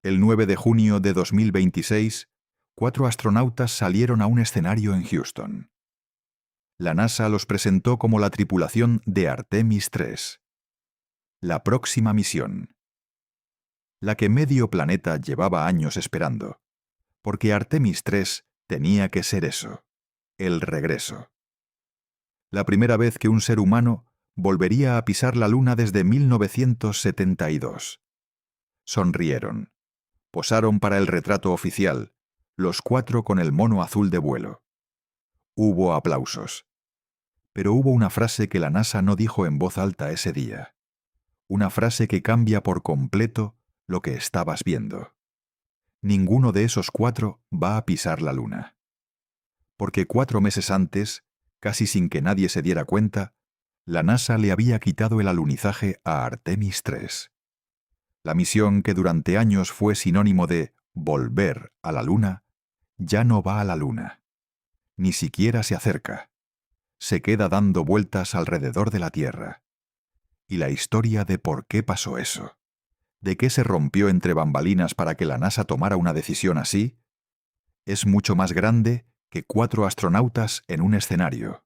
El 9 de junio de 2026, 4 astronautas salieron a un escenario en Houston. La NASA los presentó como la tripulación de Artemis 3. La próxima misión. La que medio planeta llevaba años esperando, porque Artemis 3 tenía que ser eso, el regreso. La primera vez que un ser humano volvería a pisar la Luna desde 1972. Sonrieron. Posaron para el retrato oficial, los 4 con el mono azul de vuelo. Hubo aplausos. Pero hubo una frase que la NASA no dijo en voz alta ese día. Una frase que cambia por completo lo que estabas viendo. Ninguno de esos 4 va a pisar la Luna. Porque 4 meses antes, casi sin que nadie se diera cuenta, la NASA le había quitado el alunizaje a Artemis 3. La misión que durante años fue sinónimo de volver a la Luna, ya no va a la Luna. Ni siquiera se acerca. Se queda dando vueltas alrededor de la Tierra. Y la historia de por qué pasó eso, de qué se rompió entre bambalinas para que la NASA tomara una decisión así, es mucho más grande que 4 astronautas en un escenario.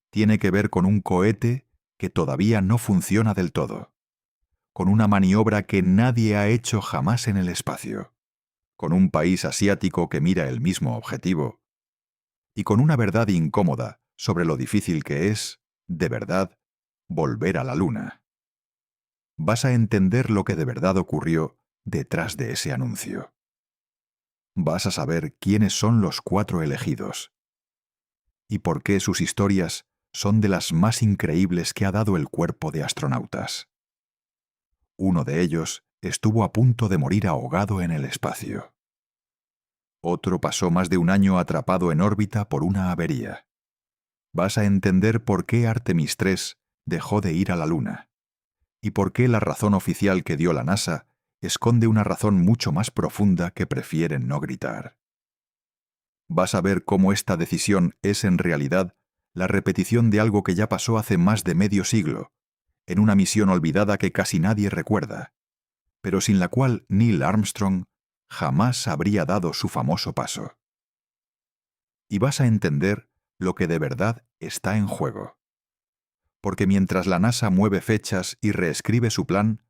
Tiene que ver con un cohete que todavía no funciona del todo, con una maniobra que nadie ha hecho jamás en el espacio, con un país asiático que mira el mismo objetivo, y con una verdad incómoda sobre lo difícil que es, de verdad, volver a la Luna. Vas a entender lo que de verdad ocurrió detrás de ese anuncio. Vas a saber quiénes son los 4 elegidos y por qué sus historias son de las más increíbles que ha dado el cuerpo de astronautas. Uno de ellos estuvo a punto de morir ahogado en el espacio. Otro pasó más de un año atrapado en órbita por una avería. Vas a entender por qué Artemis 3 dejó de ir a la Luna y por qué la razón oficial que dio la NASA esconde una razón mucho más profunda que prefieren no gritar. Vas a ver cómo esta decisión es en realidad la repetición de algo que ya pasó hace más de medio siglo, en una misión olvidada que casi nadie recuerda, pero sin la cual Neil Armstrong jamás habría dado su famoso paso. Y vas a entender lo que de verdad está en juego. Porque mientras la NASA mueve fechas y reescribe su plan,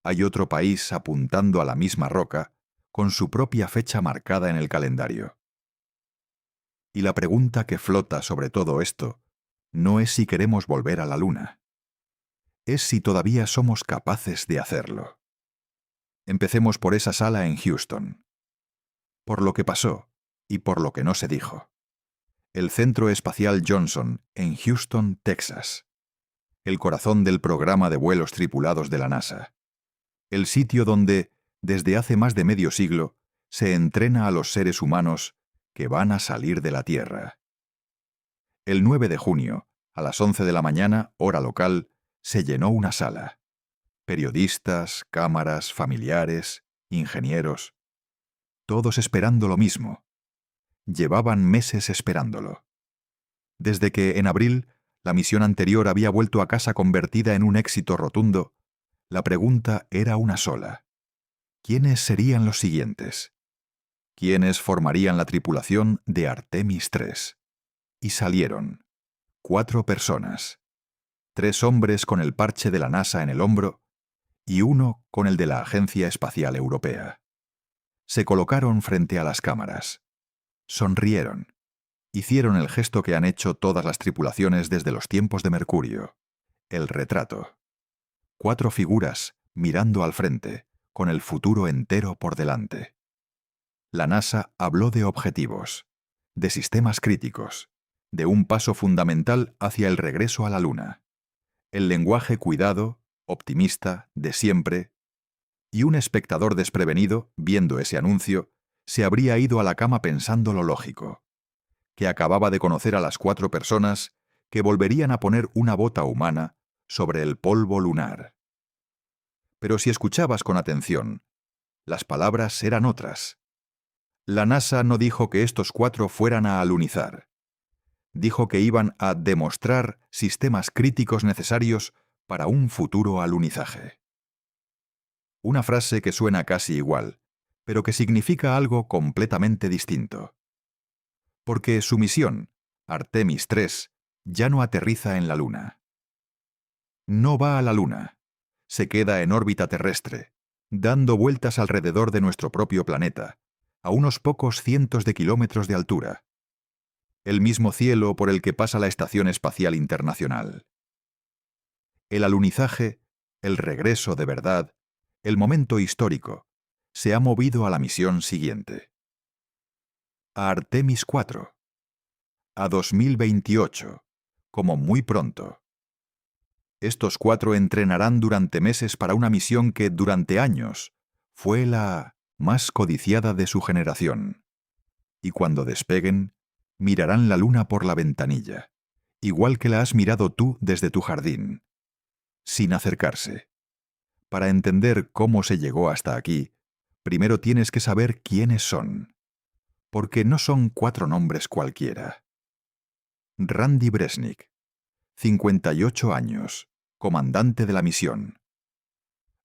hay otro país apuntando a la misma roca, con su propia fecha marcada en el calendario. Y la pregunta que flota sobre todo esto no es si queremos volver a la Luna. Es si todavía somos capaces de hacerlo. Empecemos por esa sala en Houston. Por lo que pasó y por lo que no se dijo. El Centro Espacial Johnson en Houston, Texas. El corazón del programa de vuelos tripulados de la NASA. El sitio donde, desde hace más de medio siglo, se entrena a los seres humanos que van a salir de la Tierra. El 9 de junio, a las 11 de la mañana, hora local, se llenó una sala. Periodistas, cámaras, familiares, ingenieros, todos esperando lo mismo. Llevaban meses esperándolo. Desde que, en abril, la misión anterior había vuelto a casa convertida en un éxito rotundo, la pregunta era una sola. ¿Quiénes serían los siguientes? ¿Quiénes formarían la tripulación de Artemis 3? Y salieron. 4 personas. 3 hombres con el parche de la NASA en el hombro y 1 con el de la Agencia Espacial Europea. Se colocaron frente a las cámaras. Sonrieron. Hicieron el gesto que han hecho todas las tripulaciones desde los tiempos de Mercurio. El retrato. 4 figuras mirando al frente, con el futuro entero por delante. La NASA habló de objetivos, de sistemas críticos, de un paso fundamental hacia el regreso a la Luna. El lenguaje cuidado, optimista, de siempre, y un espectador desprevenido, viendo ese anuncio, se habría ido a la cama pensando lo lógico, que acababa de conocer a las 4 personas que volverían a poner una bota humana sobre el polvo lunar. Pero si escuchabas con atención, las palabras eran otras. La NASA no dijo que estos 4 fueran a alunizar. Dijo que iban a demostrar sistemas críticos necesarios para un futuro alunizaje. Una frase que suena casi igual, pero que significa algo completamente distinto. Porque su misión, Artemis 3, ya no aterriza en la Luna. No va a la Luna. Se queda en órbita terrestre, dando vueltas alrededor de nuestro propio planeta, a unos pocos cientos de kilómetros de altura. El mismo cielo por el que pasa la Estación Espacial Internacional. El alunizaje, el regreso de verdad, el momento histórico, se ha movido a la misión siguiente. A Artemis 4. A 2028, como muy pronto. Estos 4 entrenarán durante meses para una misión que, durante años, fue la más codiciada de su generación. Y cuando despeguen, mirarán la Luna por la ventanilla, igual que la has mirado tú desde tu jardín, sin acercarse. Para entender cómo se llegó hasta aquí, primero tienes que saber quiénes son. Porque no son 4 nombres cualquiera. Randy Bresnik, 58 años, comandante de la misión.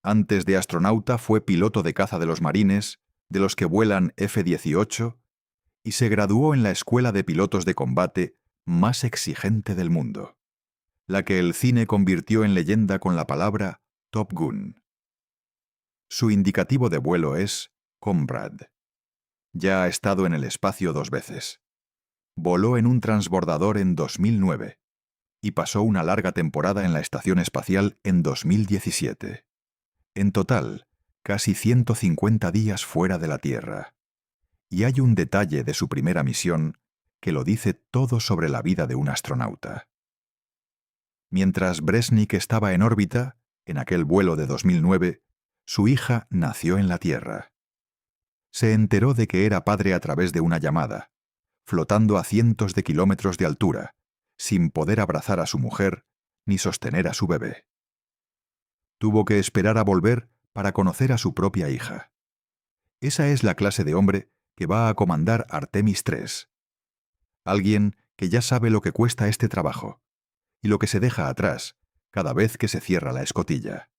Antes de astronauta fue piloto de caza de los marines, de los que vuelan F-18, y se graduó en la escuela de pilotos de combate más exigente del mundo, la que el cine convirtió en leyenda con la palabra Top Gun. Su indicativo de vuelo es Comrade. Ya ha estado en el espacio 2 veces. Voló en un transbordador en 2009 y pasó una larga temporada en la Estación Espacial en 2017. En total, casi 150 días fuera de la Tierra. Y hay un detalle de su primera misión que lo dice todo sobre la vida de un astronauta. Mientras Bresnik estaba en órbita, en aquel vuelo de 2009, su hija nació en la Tierra. Se enteró de que era padre a través de una llamada, flotando a cientos de kilómetros de altura, sin poder abrazar a su mujer ni sostener a su bebé. Tuvo que esperar a volver para conocer a su propia hija. Esa es la clase de hombre que va a comandar Artemis 3. Alguien que ya sabe lo que cuesta este trabajo y lo que se deja atrás cada vez que se cierra la escotilla.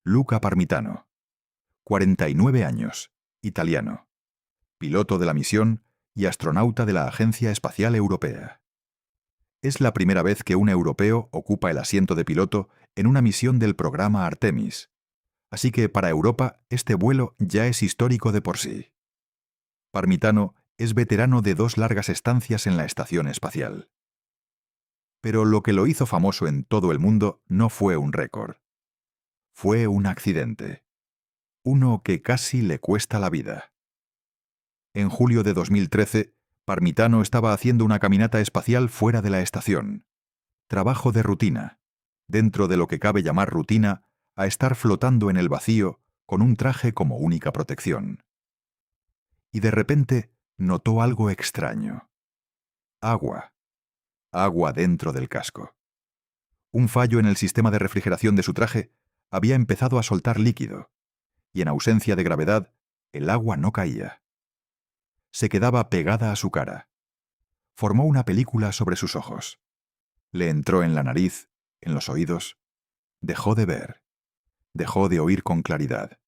Luca Parmitano, 49 años, italiano, piloto de la misión y astronauta de la Agencia Espacial Europea. Es la primera vez que un europeo ocupa el asiento de piloto en una misión del programa Artemis, así que para Europa este vuelo ya es histórico de por sí. Parmitano es veterano de 2 largas estancias en la estación espacial. Pero lo que lo hizo famoso en todo el mundo no fue un récord. Fue un accidente. Uno que casi le cuesta la vida. En julio de 2013, Parmitano estaba haciendo una caminata espacial fuera de la estación. Trabajo de rutina, dentro de lo que cabe llamar rutina, a estar flotando en el vacío con un traje como única protección. Y de repente notó algo extraño. Agua. Agua dentro del casco. Un fallo en el sistema de refrigeración de su traje había empezado a soltar líquido, y en ausencia de gravedad, el agua no caía. Se quedaba pegada a su cara. Formó una película sobre sus ojos. Le entró en la nariz, en los oídos. Dejó de ver. Dejó de oír con claridad.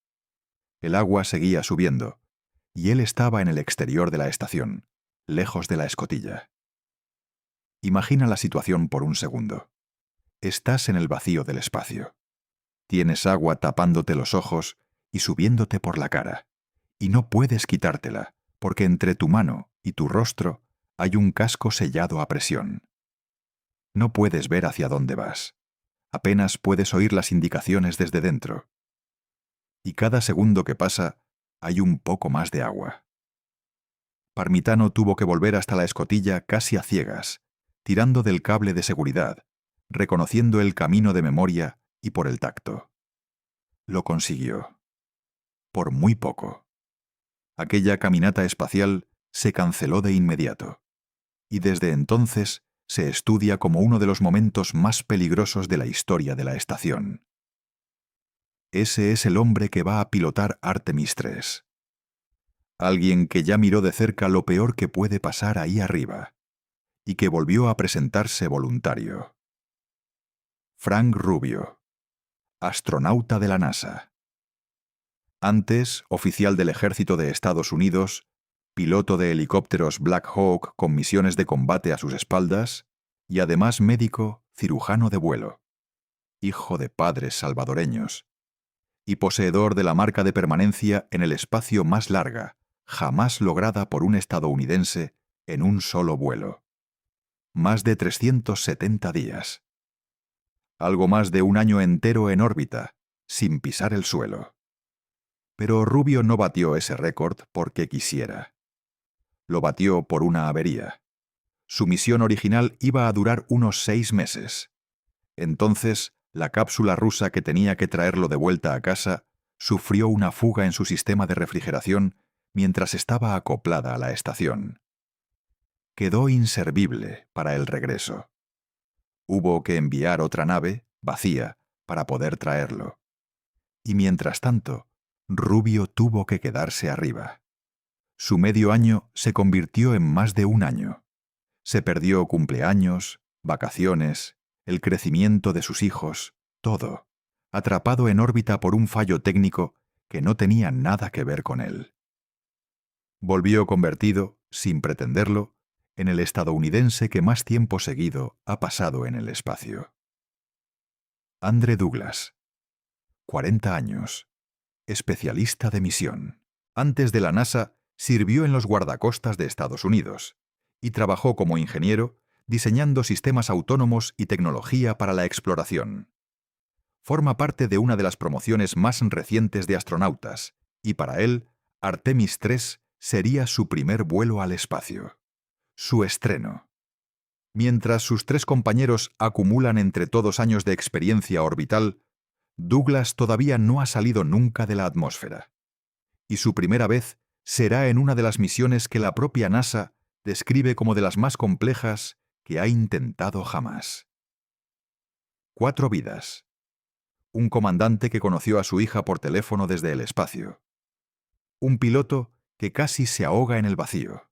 El agua seguía subiendo, y él estaba en el exterior de la estación, lejos de la escotilla. Imagina la situación por un segundo. Estás en el vacío del espacio. Tienes agua tapándote los ojos y subiéndote por la cara, y no puedes quitártela, porque entre tu mano y tu rostro hay un casco sellado a presión. No puedes ver hacia dónde vas. Apenas puedes oír las indicaciones desde dentro. Y cada segundo que pasa, hay un poco más de agua. Parmitano tuvo que volver hasta la escotilla casi a ciegas, tirando del cable de seguridad, reconociendo el camino de memoria y por el tacto. Lo consiguió. Por muy poco. Aquella caminata espacial se canceló de inmediato, y desde entonces se estudia como uno de los momentos más peligrosos de la historia de la estación. Ese es el hombre que va a pilotar Artemis 3. Alguien que ya miró de cerca lo peor que puede pasar ahí arriba, y que volvió a presentarse voluntario. Frank Rubio, astronauta de la NASA. Antes, oficial del Ejército de Estados Unidos, piloto de helicópteros Black Hawk con misiones de combate a sus espaldas, y además médico, cirujano de vuelo. Hijo de padres salvadoreños. Y poseedor de la marca de permanencia en el espacio más larga, jamás lograda por un estadounidense en un solo vuelo. Más de 370 días. Algo más de un año entero en órbita, sin pisar el suelo. Pero Rubio no batió ese récord porque quisiera. Lo batió por una avería. Su misión original iba a durar unos 6 meses. Entonces, la cápsula rusa que tenía que traerlo de vuelta a casa sufrió una fuga en su sistema de refrigeración mientras estaba acoplada a la estación. Quedó inservible para el regreso. Hubo que enviar otra nave, vacía, para poder traerlo. Y mientras tanto, Rubio tuvo que quedarse arriba. Su medio año se convirtió en más de un año. Se perdió cumpleaños, vacaciones, el crecimiento de sus hijos, todo, atrapado en órbita por un fallo técnico que no tenía nada que ver con él. Volvió convertido, sin pretenderlo, en el estadounidense que más tiempo seguido ha pasado en el espacio. Andre Douglas, 40 años, especialista de misión. Antes de la NASA, sirvió en los guardacostas de Estados Unidos y trabajó como ingeniero diseñando sistemas autónomos y tecnología para la exploración. Forma parte de una de las promociones más recientes de astronautas y para él, Artemis III sería su primer vuelo al espacio. Su estreno. Mientras sus 3 compañeros acumulan entre todos años de experiencia orbital, Douglas todavía no ha salido nunca de la atmósfera. Y su primera vez será en una de las misiones que la propia NASA describe como de las más complejas que ha intentado jamás. 4 vidas. Un comandante que conoció a su hija por teléfono desde el espacio. Un piloto que casi se ahoga en el vacío.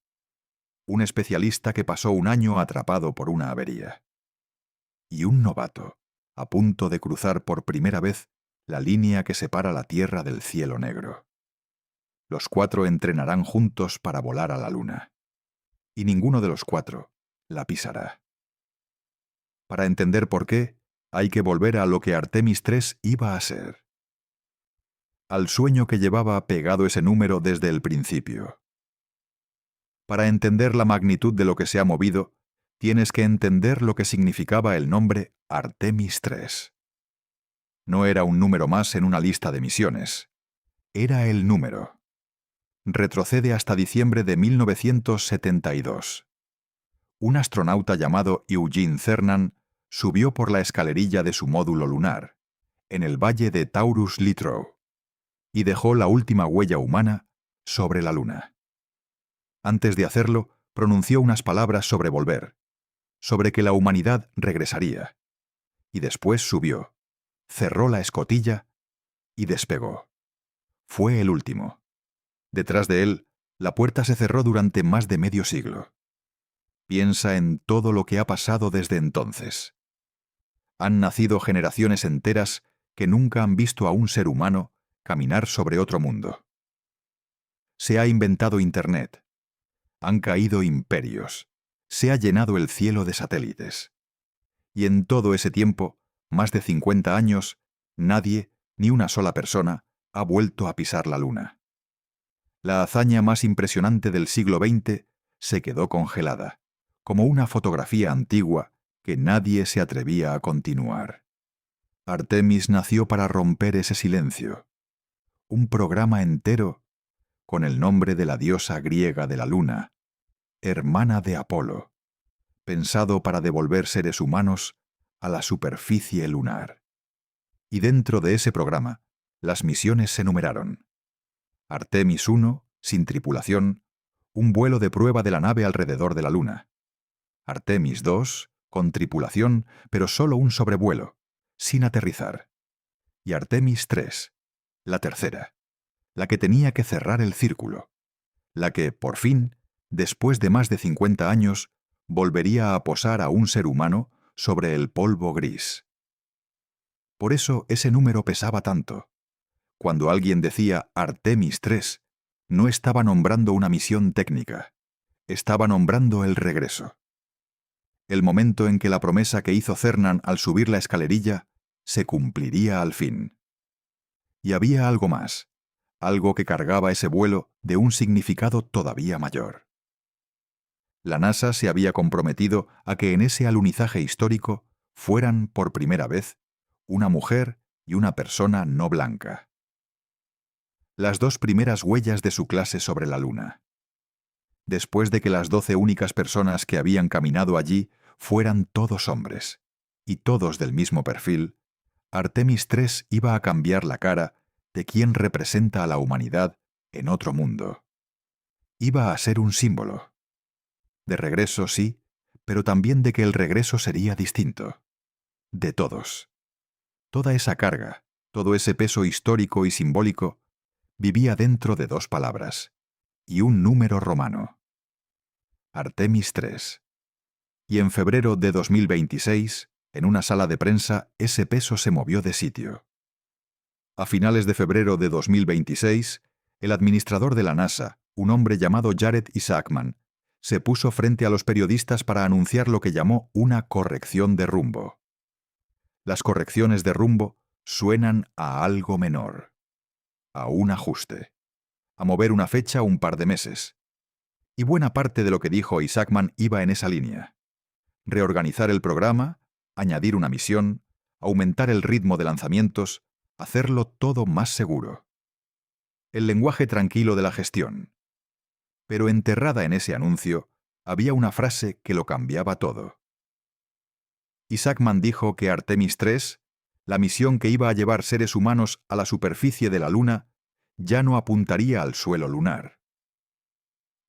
Un especialista que pasó un año atrapado por una avería. Y un novato, a punto de cruzar por primera vez la línea que separa la Tierra del cielo negro. Los 4 entrenarán juntos para volar a la Luna. Y ninguno de los 4 la pisará. Para entender por qué, hay que volver a lo que Artemis III iba a ser. Al sueño que llevaba pegado ese número desde el principio. Para entender la magnitud de lo que se ha movido, tienes que entender lo que significaba el nombre Artemis III. No era un número más en una lista de misiones. Era el número. Retrocede hasta diciembre de 1972. Un astronauta llamado Eugene Cernan subió por la escalerilla de su módulo lunar, en el valle de Taurus-Littrow, y dejó la última huella humana sobre la Luna. Antes de hacerlo, pronunció unas palabras sobre volver, sobre que la humanidad regresaría, y después subió, cerró la escotilla y despegó. Fue el último. Detrás de él, la puerta se cerró durante más de medio siglo. Piensa en todo lo que ha pasado desde entonces. Han nacido generaciones enteras que nunca han visto a un ser humano caminar sobre otro mundo. Se ha inventado Internet. Han caído imperios. Se ha llenado el cielo de satélites. Y en todo ese tiempo, más de 50 años, nadie, ni una sola persona, ha vuelto a pisar la Luna. La hazaña más impresionante del siglo XX se quedó congelada, como una fotografía antigua que nadie se atrevía a continuar. Artemis nació para romper ese silencio. Un programa entero con el nombre de la diosa griega de la Luna, hermana de Apolo, pensado para devolver seres humanos a la superficie lunar. Y dentro de ese programa, las misiones se numeraron. Artemis I, sin tripulación, un vuelo de prueba de la nave alrededor de la Luna. Artemis II, con tripulación, pero solo un sobrevuelo, sin aterrizar. Y Artemis III, la tercera, la que tenía que cerrar el círculo, la que, por fin, después de más de 50 años, volvería a posar a un ser humano sobre el polvo gris. Por eso ese número pesaba tanto. Cuando alguien decía Artemis 3, no estaba nombrando una misión técnica, estaba nombrando el regreso. El momento en que la promesa que hizo Cernan al subir la escalerilla se cumpliría al fin. Y había algo más, algo que cargaba ese vuelo de un significado todavía mayor. La NASA se había comprometido a que en ese alunizaje histórico fueran, por primera vez, una mujer y una persona no blanca. Las dos primeras huellas de su clase sobre la Luna. Después de que las 12 únicas personas que habían caminado allí fueran todos hombres, y todos del mismo perfil, Artemis 3 iba a cambiar la cara de quien representa a la humanidad en otro mundo. Iba a ser un símbolo. De regreso, sí, pero también de que el regreso sería distinto. De todos. Toda esa carga, todo ese peso histórico y simbólico, vivía dentro de dos palabras y un número romano. Artemis 3. Y en febrero de 2026, en una sala de prensa, ese peso se movió de sitio. A finales de febrero de 2026, el administrador de la NASA, un hombre llamado Jared Isaacman, se puso frente a los periodistas para anunciar lo que llamó una corrección de rumbo. Las correcciones de rumbo suenan a algo menor, a un ajuste, a mover una fecha un par de meses. Y buena parte de lo que dijo Isaacman iba en esa línea. Reorganizar el programa, añadir una misión, aumentar el ritmo de lanzamientos, hacerlo todo más seguro. El lenguaje tranquilo de la gestión. Pero enterrada en ese anuncio, había una frase que lo cambiaba todo. Isaacman dijo que Artemis 3, la misión que iba a llevar seres humanos a la superficie de la Luna, ya no apuntaría al suelo lunar.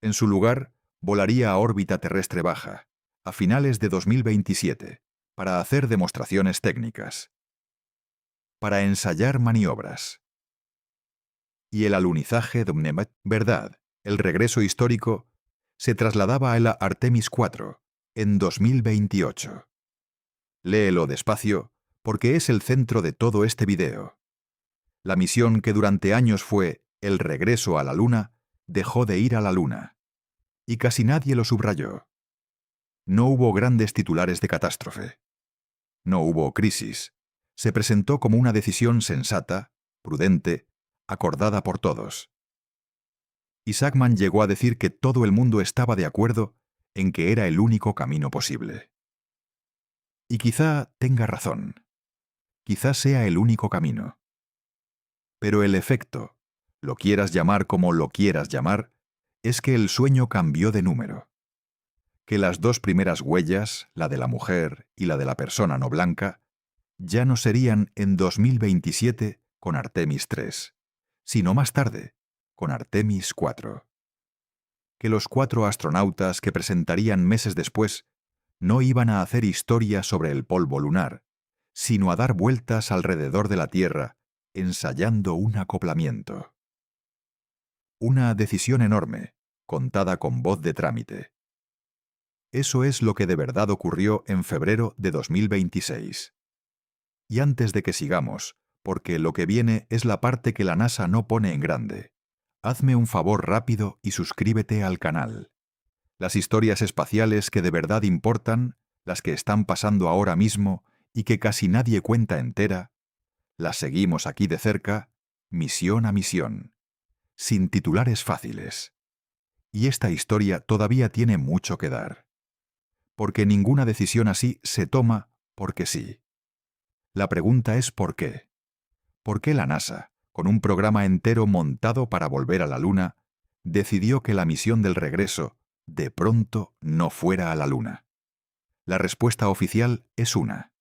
En su lugar, volaría a órbita terrestre baja, a finales de 2027, para hacer demostraciones técnicas. Para ensayar maniobras. Y el alunizaje de Mnemet, verdad, el regreso histórico, se trasladaba a la Artemis 4, en 2028. Léelo despacio, porque es el centro de todo este video. La misión que durante años fue el regreso a la Luna, dejó de ir a la Luna. Y casi nadie lo subrayó. No hubo grandes titulares de catástrofe. No hubo crisis. Se presentó como una decisión sensata, prudente, acordada por todos. Isaacman llegó a decir que todo el mundo estaba de acuerdo en que era el único camino posible. Y quizá tenga razón. Quizá sea el único camino. Pero el efecto, lo quieras llamar como lo quieras llamar, es que el sueño cambió de número. Que las dos primeras huellas, la de la mujer y la de la persona no blanca, ya no serían en 2027 con Artemis 3, sino más tarde, con Artemis 4. Que los 4 astronautas que presentarían meses después no iban a hacer historia sobre el polvo lunar, sino a dar vueltas alrededor de la Tierra, ensayando un acoplamiento. Una decisión enorme, contada con voz de trámite. Eso es lo que de verdad ocurrió en febrero de 2026. Y antes de que sigamos, porque lo que viene es la parte que la NASA no pone en grande, hazme un favor rápido y suscríbete al canal. Las historias espaciales que de verdad importan, las que están pasando ahora mismo y que casi nadie cuenta entera, las seguimos aquí de cerca, misión a misión, sin titulares fáciles. Y esta historia todavía tiene mucho que dar. Porque ninguna decisión así se toma porque sí. La pregunta es ¿por qué? ¿Por qué la NASA, con un programa entero montado para volver a la Luna, decidió que la misión del regreso de pronto no fuera a la Luna? La respuesta oficial es una.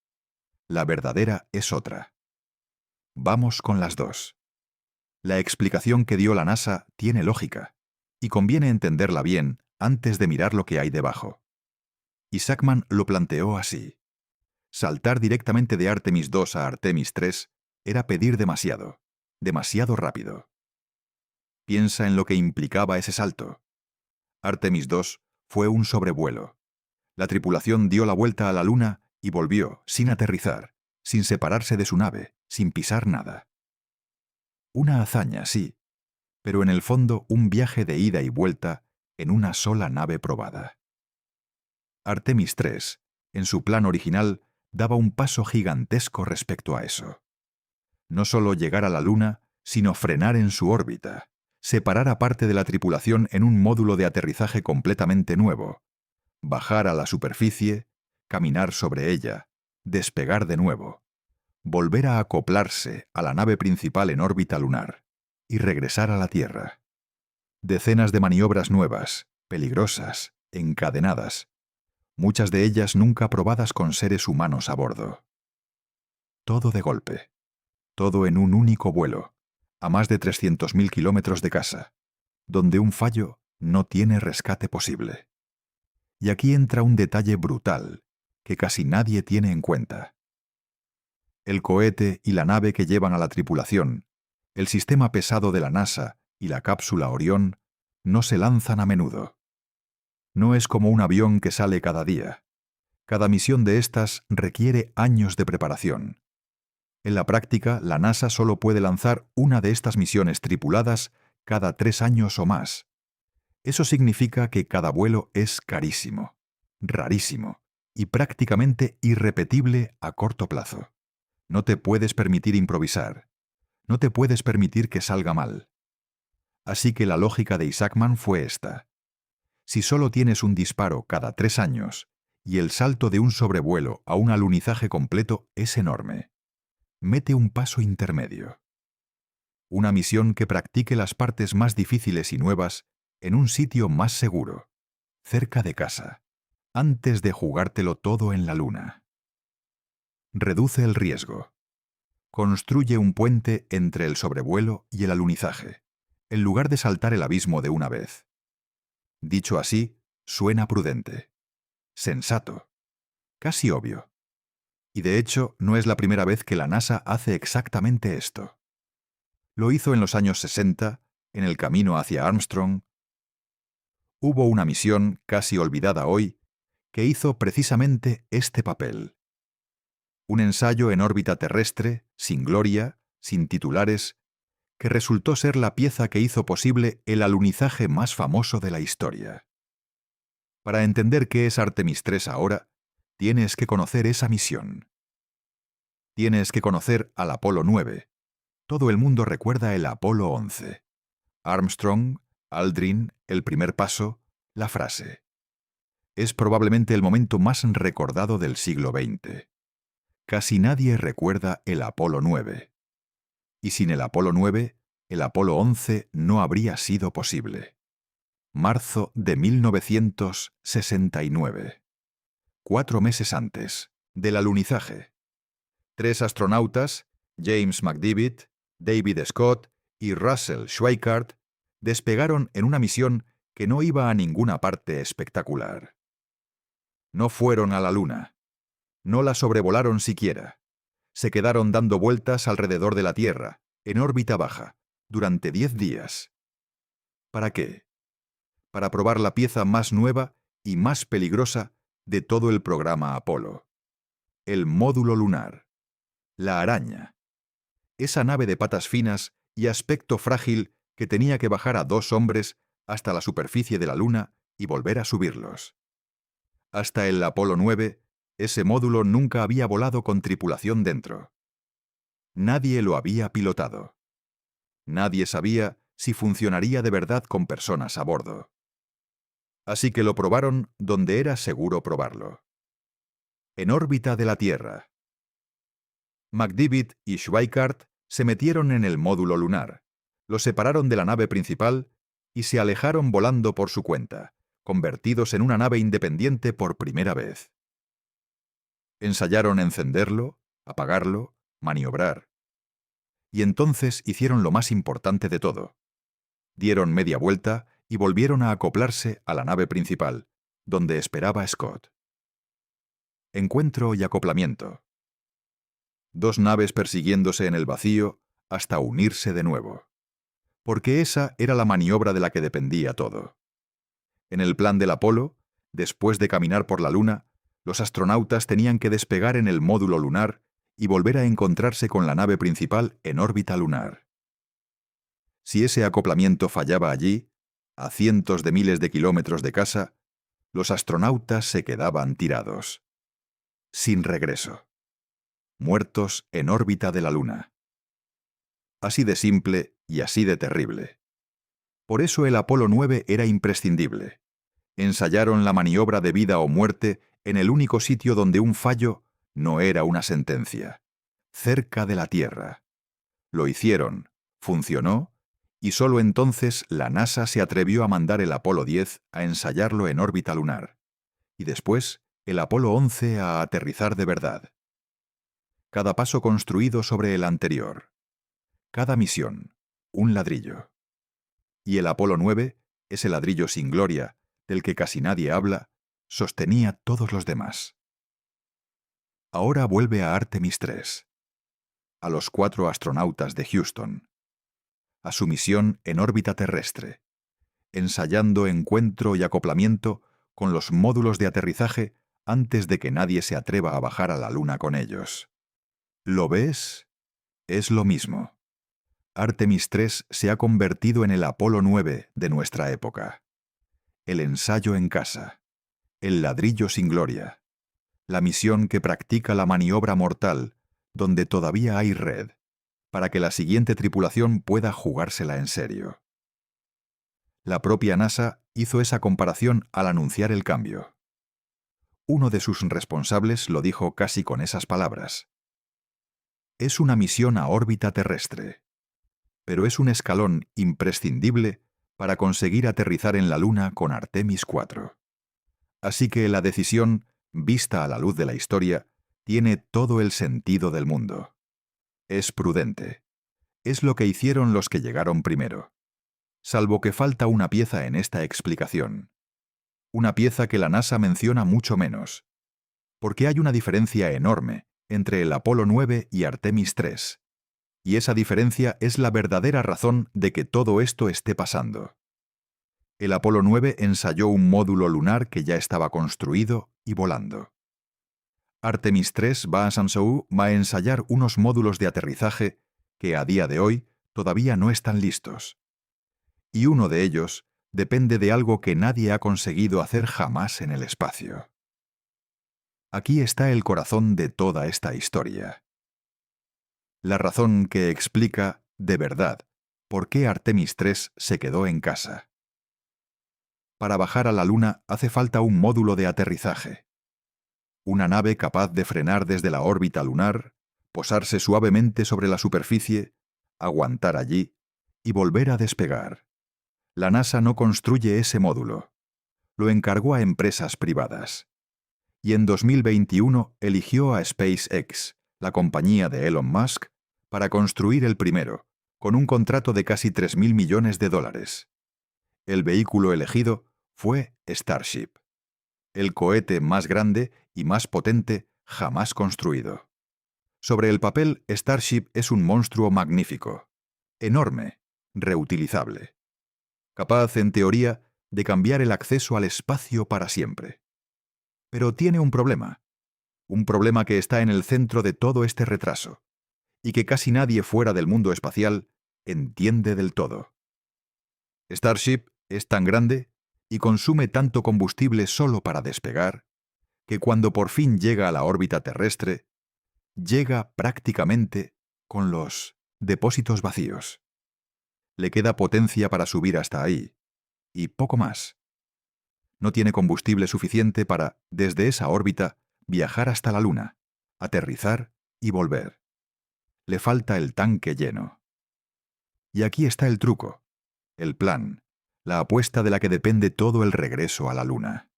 La verdadera es otra. Vamos con las dos. La explicación que dio la NASA tiene lógica, y conviene entenderla bien antes de mirar lo que hay debajo. Isaacman lo planteó así. Saltar directamente de Artemis 2 a Artemis 3 era pedir demasiado, demasiado rápido. Piensa en lo que implicaba ese salto. Artemis 2 fue un sobrevuelo. La tripulación dio la vuelta a la Luna y volvió, sin aterrizar, sin separarse de su nave, sin pisar nada. Una hazaña, sí, pero en el fondo un viaje de ida y vuelta en una sola nave probada. Artemis III, en su plan original, daba un paso gigantesco respecto a eso. No solo llegar a la Luna, sino frenar en su órbita, separar a parte de la tripulación en un módulo de aterrizaje completamente nuevo, bajar a la superficie, caminar sobre ella, despegar de nuevo, volver a acoplarse a la nave principal en órbita lunar y regresar a la Tierra. Decenas de maniobras nuevas, peligrosas, encadenadas, muchas de ellas nunca probadas con seres humanos a bordo. Todo de golpe, todo en un único vuelo, a más de 300.000 kilómetros de casa, donde un fallo no tiene rescate posible. Y aquí entra un detalle brutal que casi nadie tiene en cuenta. El cohete y la nave que llevan a la tripulación, el sistema pesado de la NASA y la cápsula Orión, no se lanzan a menudo. No es como un avión que sale cada día. Cada misión de estas requiere años de preparación. En la práctica, la NASA solo puede lanzar una de estas misiones tripuladas cada 3 años o más. Eso significa que cada vuelo es carísimo, rarísimo y prácticamente irrepetible a corto plazo. No te puedes permitir improvisar. No te puedes permitir que salga mal. Así que la lógica de Isaacman fue esta. Si solo tienes un disparo cada 3 años y el salto de un sobrevuelo a un alunizaje completo es enorme, mete un paso intermedio. Una misión que practique las partes más difíciles y nuevas en un sitio más seguro, cerca de casa, antes de jugártelo todo en la Luna. Reduce el riesgo. Construye un puente entre el sobrevuelo y el alunizaje, en lugar de saltar el abismo de una vez. Dicho así, suena prudente, sensato, casi obvio. Y de hecho, no es la primera vez que la NASA hace exactamente esto. Lo hizo en los años 60, en el camino hacia Armstrong. Hubo una misión, casi olvidada hoy, que hizo precisamente este papel. Un ensayo en órbita terrestre, sin gloria, sin titulares, que resultó ser la pieza que hizo posible el alunizaje más famoso de la historia. Para entender qué es Artemis III ahora, tienes que conocer esa misión. Tienes que conocer al Apolo 9. Todo el mundo recuerda el Apolo 11. Armstrong, Aldrin, el primer paso, la frase. Es probablemente el momento más recordado del siglo XX. Casi nadie recuerda el Apolo 9. Y sin el Apolo 9, el Apolo 11 no habría sido posible. Marzo de 1969. 4 meses antes del alunizaje. 3 astronautas, James McDivitt, David Scott y Russell Schweickart, despegaron en una misión que no iba a ninguna parte espectacular. No fueron a la Luna. No la sobrevolaron siquiera. Se quedaron dando vueltas alrededor de la Tierra, en órbita baja, durante 10 días. ¿Para qué? Para probar la pieza más nueva y más peligrosa de todo el programa Apolo. El módulo lunar. La araña. Esa nave de patas finas y aspecto frágil que tenía que bajar a 2 hombres hasta la superficie de la Luna y volver a subirlos. Hasta el Apolo 9, ese módulo nunca había volado con tripulación dentro. Nadie lo había pilotado. Nadie sabía si funcionaría de verdad con personas a bordo. Así que lo probaron donde era seguro probarlo. En órbita de la Tierra. McDivitt y Schweickart se metieron en el módulo lunar, lo separaron de la nave principal y se alejaron volando por su cuenta, convertidos en una nave independiente por primera vez. Ensayaron encenderlo, apagarlo, maniobrar. Y entonces hicieron lo más importante de todo. Dieron media vuelta y volvieron a acoplarse a la nave principal, donde esperaba Scott. Encuentro y acoplamiento. 2 naves persiguiéndose en el vacío hasta unirse de nuevo. Porque esa era la maniobra de la que dependía todo. En el plan del Apolo, después de caminar por la Luna, los astronautas tenían que despegar en el módulo lunar y volver a encontrarse con la nave principal en órbita lunar. Si ese acoplamiento fallaba allí, a cientos de miles de kilómetros de casa, los astronautas se quedaban tirados, sin regreso, muertos en órbita de la Luna. Así de simple y así de terrible. Por eso el Apolo 9 era imprescindible. Ensayaron la maniobra de vida o muerte en el único sitio donde un fallo no era una sentencia, cerca de la Tierra. Lo hicieron, funcionó, y solo entonces la NASA se atrevió a mandar el Apolo 10 a ensayarlo en órbita lunar, y después el Apolo 11 a aterrizar de verdad. Cada paso construido sobre el anterior. Cada misión, un ladrillo. Y el Apolo 9, ese ladrillo sin gloria, del que casi nadie habla, sostenía todos los demás. Ahora vuelve a Artemis 3, a los 4 astronautas de Houston, a su misión en órbita terrestre, ensayando encuentro y acoplamiento con los módulos de aterrizaje antes de que nadie se atreva a bajar a la Luna con ellos. ¿Lo ves? Es lo mismo. Artemis 3 se ha convertido en el Apolo 9 de nuestra época. El ensayo en casa, el ladrillo sin gloria, la misión que practica la maniobra mortal, donde todavía hay red, para que la siguiente tripulación pueda jugársela en serio. La propia NASA hizo esa comparación al anunciar el cambio. Uno de sus responsables lo dijo casi con esas palabras. Es una misión a órbita terrestre, pero es un escalón imprescindible para conseguir aterrizar en la Luna con Artemis 4. Así que la decisión, vista a la luz de la historia, tiene todo el sentido del mundo. Es prudente. Es lo que hicieron los que llegaron primero. Salvo que falta una pieza en esta explicación. Una pieza que la NASA menciona mucho menos. Porque hay una diferencia enorme entre el Apolo 9 y Artemis 3. Y esa diferencia es la verdadera razón de que todo esto esté pasando. El Apolo 9 ensayó un módulo lunar que ya estaba construido y volando. Artemis 3 va a Samsung a ensayar unos módulos de aterrizaje que a día de hoy todavía no están listos. Y uno de ellos depende de algo que nadie ha conseguido hacer jamás en el espacio. Aquí está el corazón de toda esta historia. La razón que explica, de verdad, por qué Artemis 3 se quedó en casa. Para bajar a la Luna hace falta un módulo de aterrizaje. Una nave capaz de frenar desde la órbita lunar, posarse suavemente sobre la superficie, aguantar allí y volver a despegar. La NASA no construye ese módulo. Lo encargó a empresas privadas. Y en 2021 eligió a SpaceX, la compañía de Elon Musk, para construir el primero, con un contrato de casi $3.000 millones. El vehículo elegido fue Starship, el cohete más grande y más potente jamás construido. Sobre el papel, Starship es un monstruo magnífico, enorme, reutilizable, capaz, en teoría, de cambiar el acceso al espacio para siempre. Pero tiene un problema que está en el centro de todo este retraso, y que casi nadie fuera del mundo espacial entiende del todo. Starship es tan grande y consume tanto combustible solo para despegar, que cuando por fin llega a la órbita terrestre, llega prácticamente con los depósitos vacíos. Le queda potencia para subir hasta ahí, y poco más. No tiene combustible suficiente para, desde esa órbita, viajar hasta la Luna, aterrizar y volver. Le falta el tanque lleno. Y aquí está el truco, el plan, la apuesta de la que depende todo el regreso a la Luna.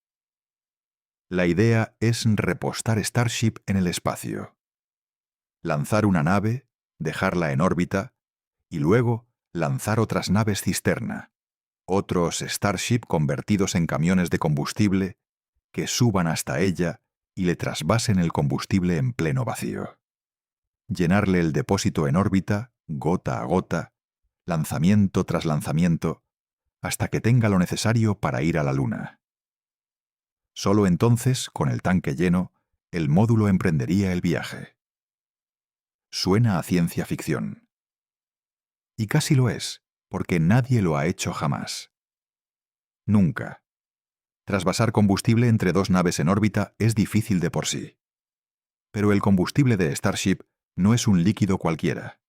La idea es repostar Starship en el espacio. Lanzar una nave, dejarla en órbita, y luego lanzar otras naves cisterna, otros Starship convertidos en camiones de combustible, que suban hasta ella y le trasvasen el combustible en pleno vacío. Llenarle el depósito en órbita, gota a gota, lanzamiento tras lanzamiento, hasta que tenga lo necesario para ir a la Luna. Solo entonces, con el tanque lleno, el módulo emprendería el viaje. Suena a ciencia ficción. Y casi lo es, porque nadie lo ha hecho jamás. Nunca. Trasvasar combustible entre dos naves en órbita es difícil de por sí. Pero el combustible de Starship no es un líquido cualquiera.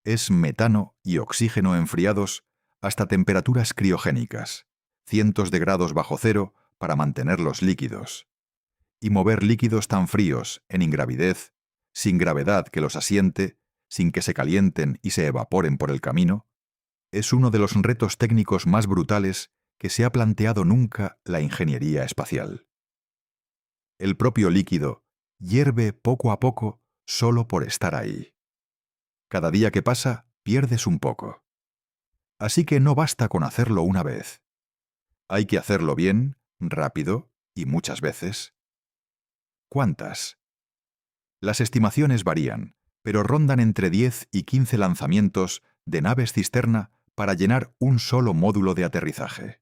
Es metano y oxígeno enfriados hasta temperaturas criogénicas, cientos de grados bajo cero para mantenerlos líquidos. Y mover líquidos tan fríos, en ingravidez, sin gravedad que los asiente, sin que se calienten y se evaporen por el camino, es uno de los retos técnicos más brutales que se ha planteado nunca la ingeniería espacial. El propio líquido hierve poco a poco solo por estar ahí. Cada día que pasa, pierdes un poco. Así que no basta con hacerlo una vez. Hay que hacerlo bien, rápido y muchas veces. ¿Cuántas? Las estimaciones varían, pero rondan entre 10 y 15 lanzamientos de naves cisterna para llenar un solo módulo de aterrizaje.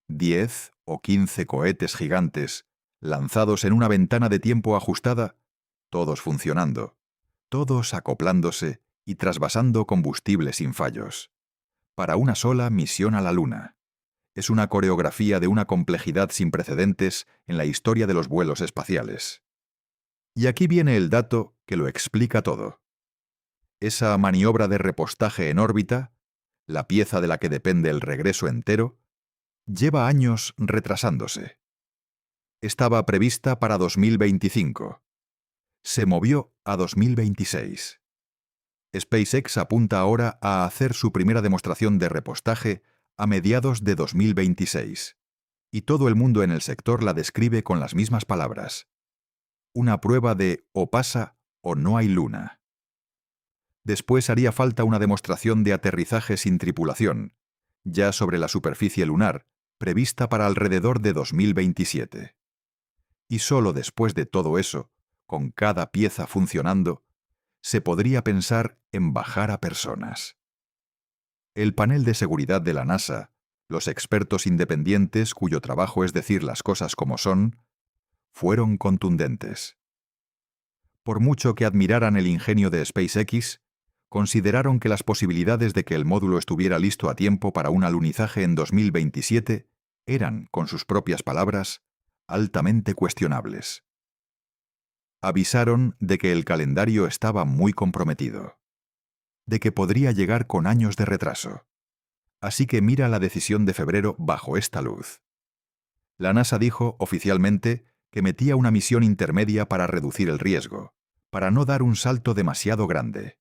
10 o 15 cohetes gigantes, lanzados en una ventana de tiempo ajustada, todos funcionando, todos acoplándose y trasvasando combustible sin fallos, para una sola misión a la Luna. Es una coreografía de una complejidad sin precedentes en la historia de los vuelos espaciales. Y aquí viene el dato que lo explica todo. Esa maniobra de repostaje en órbita, la pieza de la que depende el regreso entero, lleva años retrasándose. Estaba prevista para 2025. Se movió a 2026. SpaceX apunta ahora a hacer su primera demostración de repostaje a mediados de 2026. Y todo el mundo en el sector la describe con las mismas palabras. Una prueba de o pasa o no hay luna. Después haría falta una demostración de aterrizaje sin tripulación, ya sobre la superficie lunar, prevista para alrededor de 2027. Y solo después de todo eso, con cada pieza funcionando, se podría pensar en bajar a personas. El panel de seguridad de la NASA, los expertos independientes cuyo trabajo es decir las cosas como son, fueron contundentes. Por mucho que admiraran el ingenio de SpaceX, consideraron que las posibilidades de que el módulo estuviera listo a tiempo para un alunizaje en 2027 eran, con sus propias palabras, altamente cuestionables. Avisaron de que el calendario estaba muy comprometido, de que podría llegar con años de retraso. Así que mira la decisión de febrero bajo esta luz. La NASA dijo oficialmente que metía una misión intermedia para reducir el riesgo, para no dar un salto demasiado grande.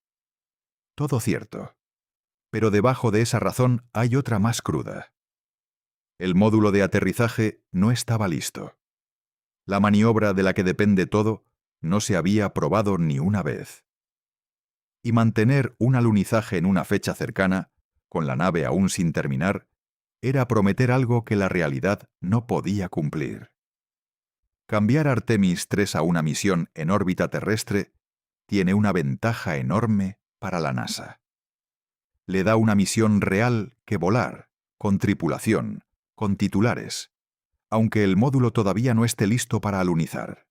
Todo cierto. Pero debajo de esa razón hay otra más cruda. El módulo de aterrizaje no estaba listo. La maniobra de la que depende todo no se había probado ni una vez. Y mantener un alunizaje en una fecha cercana, con la nave aún sin terminar, era prometer algo que la realidad no podía cumplir. Cambiar Artemis 3 a una misión en órbita terrestre tiene una ventaja enorme para la NASA. Le da una misión real que volar, con tripulación, con titulares, aunque el módulo todavía no esté listo para alunizar.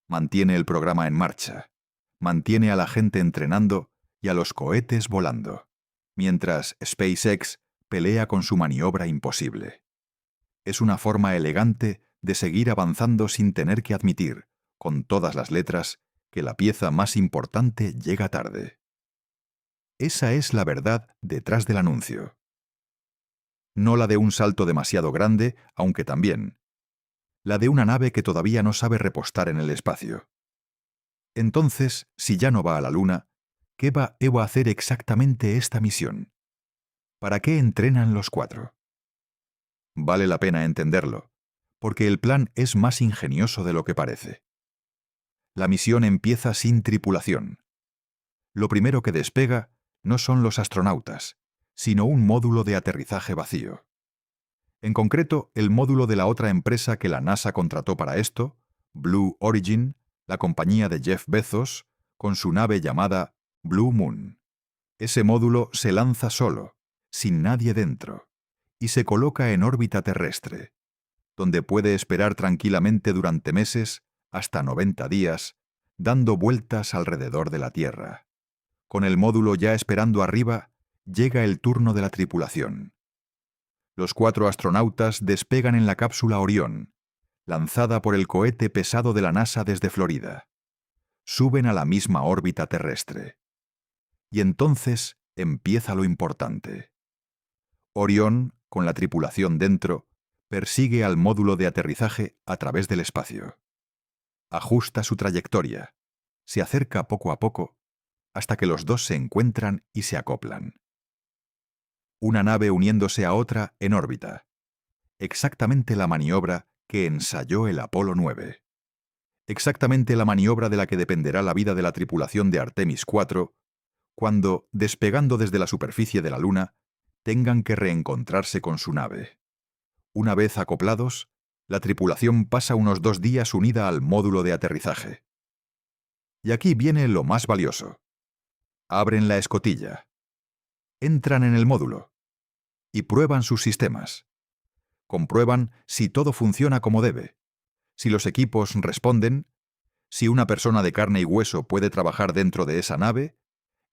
Mantiene el programa en marcha, mantiene a la gente entrenando y a los cohetes volando, mientras SpaceX pelea con su maniobra imposible. Es una forma elegante de seguir avanzando sin tener que admitir, con todas las letras, que la pieza más importante llega tarde. Esa es la verdad detrás del anuncio. No la de un salto demasiado grande, aunque también. La de una nave que todavía no sabe repostar en el espacio. Entonces, si ya no va a la Luna, ¿qué va Evo a hacer exactamente esta misión? ¿Para qué entrenan los 4? Vale la pena entenderlo, porque el plan es más ingenioso de lo que parece. La misión empieza sin tripulación. Lo primero que despega no son los astronautas, sino un módulo de aterrizaje vacío. En concreto, el módulo de la otra empresa que la NASA contrató para esto, Blue Origin, la compañía de Jeff Bezos, con su nave llamada Blue Moon. Ese módulo se lanza solo, sin nadie dentro, y se coloca en órbita terrestre, donde puede esperar tranquilamente durante meses, hasta 90 días, dando vueltas alrededor de la Tierra. Con el módulo ya esperando arriba, llega el turno de la tripulación. Los 4 astronautas despegan en la cápsula Orión, lanzada por el cohete pesado de la NASA desde Florida. Suben a la misma órbita terrestre. Y entonces empieza lo importante. Orión, con la tripulación dentro, persigue al módulo de aterrizaje a través del espacio. Ajusta su trayectoria, se acerca poco a poco, hasta que los dos se encuentran y se acoplan. Una nave uniéndose a otra en órbita. Exactamente la maniobra que ensayó el Apolo 9. Exactamente la maniobra de la que dependerá la vida de la tripulación de Artemis 4, cuando, despegando desde la superficie de la Luna, tengan que reencontrarse con su nave. Una vez acoplados, la tripulación pasa unos 2 días unida al módulo de aterrizaje. Y aquí viene lo más valioso. Abren la escotilla. Entran en el módulo. Y prueban sus sistemas. Comprueban si todo funciona como debe, si los equipos responden, si una persona de carne y hueso puede trabajar dentro de esa nave,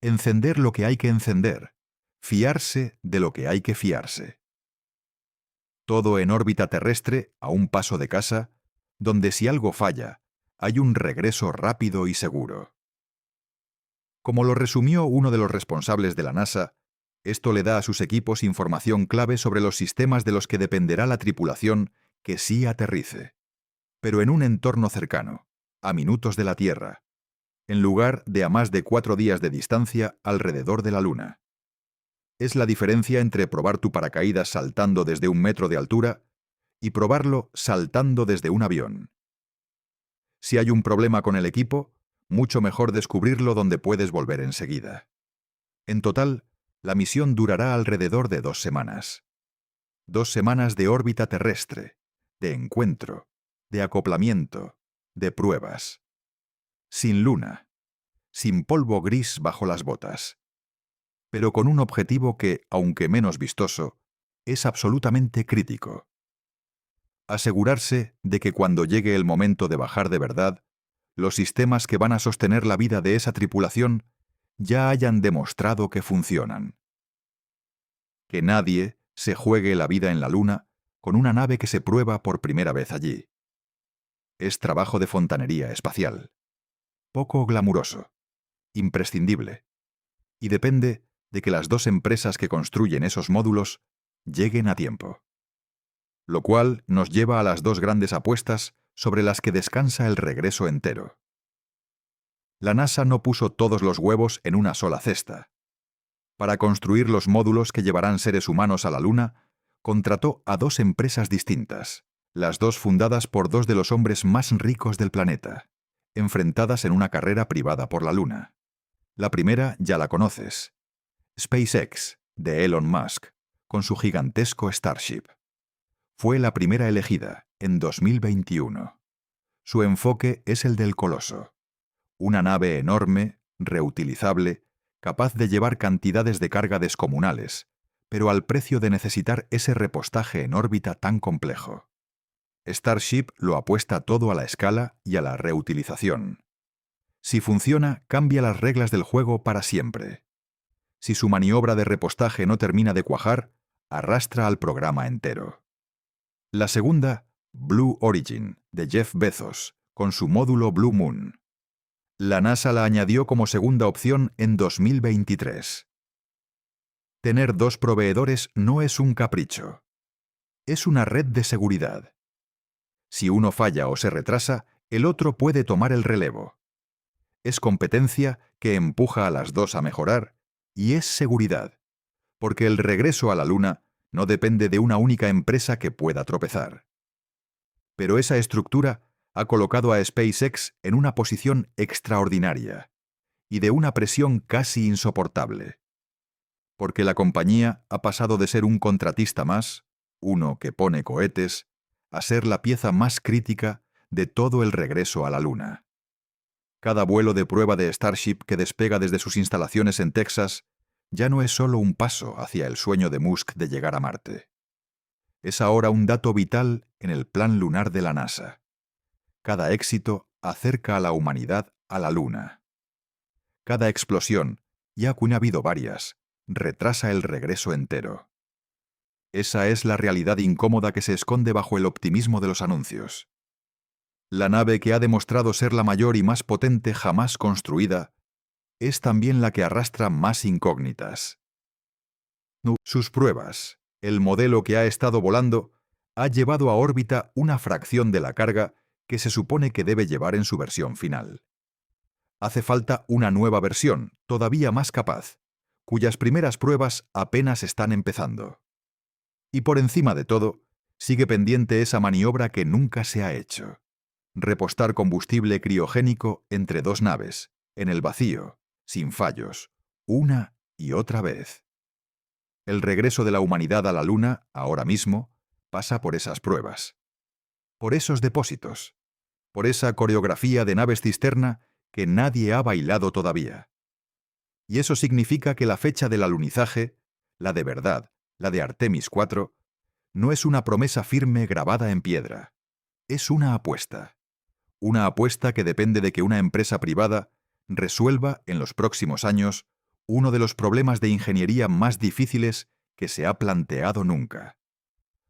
encender lo que hay que encender, fiarse de lo que hay que fiarse. Todo en órbita terrestre, a un paso de casa, donde si algo falla, hay un regreso rápido y seguro. Como lo resumió uno de los responsables de la NASA, esto le da a sus equipos información clave sobre los sistemas de los que dependerá la tripulación que sí aterrice, pero en un entorno cercano, a minutos de la Tierra, en lugar de a más de 4 días de distancia alrededor de la Luna. Es la diferencia entre probar tu paracaídas saltando desde 1 metro de altura y probarlo saltando desde un avión. Si hay un problema con el equipo, mucho mejor descubrirlo donde puedes volver enseguida. En total, la misión durará alrededor de 2 semanas. 2 semanas de órbita terrestre, de encuentro, de acoplamiento, de pruebas. Sin luna, sin polvo gris bajo las botas. Pero con un objetivo que, aunque menos vistoso, es absolutamente crítico. Asegurarse de que cuando llegue el momento de bajar de verdad, los sistemas que van a sostener la vida de esa tripulación ya hayan demostrado que funcionan. Que nadie se juegue la vida en la Luna con una nave que se prueba por primera vez allí. Es trabajo de fontanería espacial. Poco glamuroso, imprescindible, y depende de que las 2 empresas que construyen esos módulos lleguen a tiempo. Lo cual nos lleva a las 2 grandes apuestas sobre las que descansa el regreso entero. La NASA no puso todos los huevos en una sola cesta. Para construir los módulos que llevarán seres humanos a la Luna, contrató a 2 empresas distintas, las 2 fundadas por 2 de los hombres más ricos del planeta, enfrentadas en una carrera privada por la Luna. La primera ya la conoces. SpaceX, de Elon Musk, con su gigantesco Starship. Fue la primera elegida, en 2021. Su enfoque es el del Coloso. Una nave enorme, reutilizable, capaz de llevar cantidades de carga descomunales, pero al precio de necesitar ese repostaje en órbita tan complejo. Starship lo apuesta todo a la escala y a la reutilización. Si funciona, cambia las reglas del juego para siempre. Si su maniobra de repostaje no termina de cuajar, arrastra al programa entero. La segunda, Blue Origin, de Jeff Bezos, con su módulo Blue Moon. La NASA la añadió como segunda opción en 2023. Tener 2 proveedores no es un capricho. Es una red de seguridad. Si uno falla o se retrasa, el otro puede tomar el relevo. Es competencia que empuja a las 2 a mejorar, y es seguridad, porque el regreso a la Luna no depende de una única empresa que pueda tropezar. Pero esa estructura ha colocado a SpaceX en una posición extraordinaria y de una presión casi insoportable. Porque la compañía ha pasado de ser un contratista más, uno que pone cohetes, a ser la pieza más crítica de todo el regreso a la Luna. Cada vuelo de prueba de Starship que despega desde sus instalaciones en Texas ya no es solo un paso hacia el sueño de Musk de llegar a Marte. Es ahora un dato vital en el plan lunar de la NASA. Cada éxito acerca a la humanidad a la Luna. Cada explosión, ya que ha habido varias, retrasa el regreso entero. Esa es la realidad incómoda que se esconde bajo el optimismo de los anuncios. La nave que ha demostrado ser la mayor y más potente jamás construida es también la que arrastra más incógnitas. Sus pruebas, el modelo que ha estado volando, ha llevado a órbita una fracción de la carga que se supone que debe llevar en su versión final. Hace falta una nueva versión, todavía más capaz, cuyas primeras pruebas apenas están empezando. Y por encima de todo, sigue pendiente esa maniobra que nunca se ha hecho: repostar combustible criogénico entre dos naves, en el vacío, sin fallos, una y otra vez. El regreso de la humanidad a la Luna, ahora mismo, pasa por esas pruebas, por esos depósitos, por esa coreografía de naves cisterna que nadie ha bailado todavía. Y eso significa que la fecha del alunizaje, la de verdad, la de Artemis 4, no es una promesa firme grabada en piedra. Es una apuesta. Una apuesta que depende de que una empresa privada resuelva en los próximos años uno de los problemas de ingeniería más difíciles que se ha planteado nunca.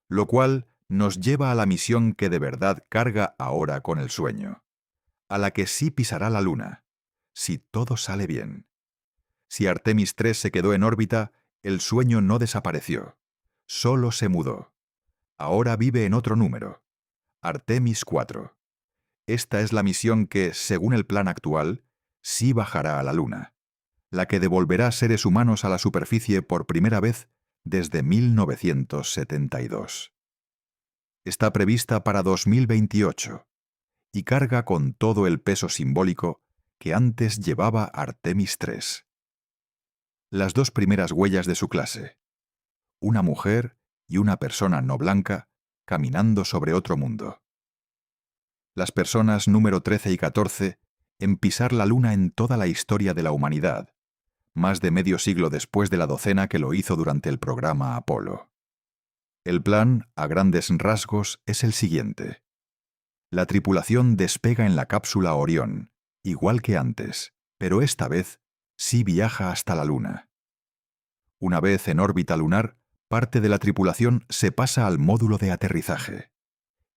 Lo cual nos lleva a la misión que de verdad carga ahora con el sueño, a la que sí pisará la Luna, si todo sale bien. Si Artemis 3 se quedó en órbita, el sueño no desapareció, solo se mudó. Ahora vive en otro número, Artemis 4. Esta es la misión que, según el plan actual, sí bajará a la Luna, la que devolverá seres humanos a la superficie por primera vez desde 1972. Está prevista para 2028 y carga con todo el peso simbólico que antes llevaba Artemis 3. Las dos primeras huellas de su clase, una mujer y una persona no blanca caminando sobre otro mundo. Las personas número 13 y 14 en pisar la Luna en toda la historia de la humanidad, más de medio siglo después de la docena que lo hizo durante el programa Apolo. El plan, a grandes rasgos, es el siguiente. La tripulación despega en la cápsula Orión, igual que antes, pero esta vez sí viaja hasta la Luna. Una vez en órbita lunar, parte de la tripulación se pasa al módulo de aterrizaje.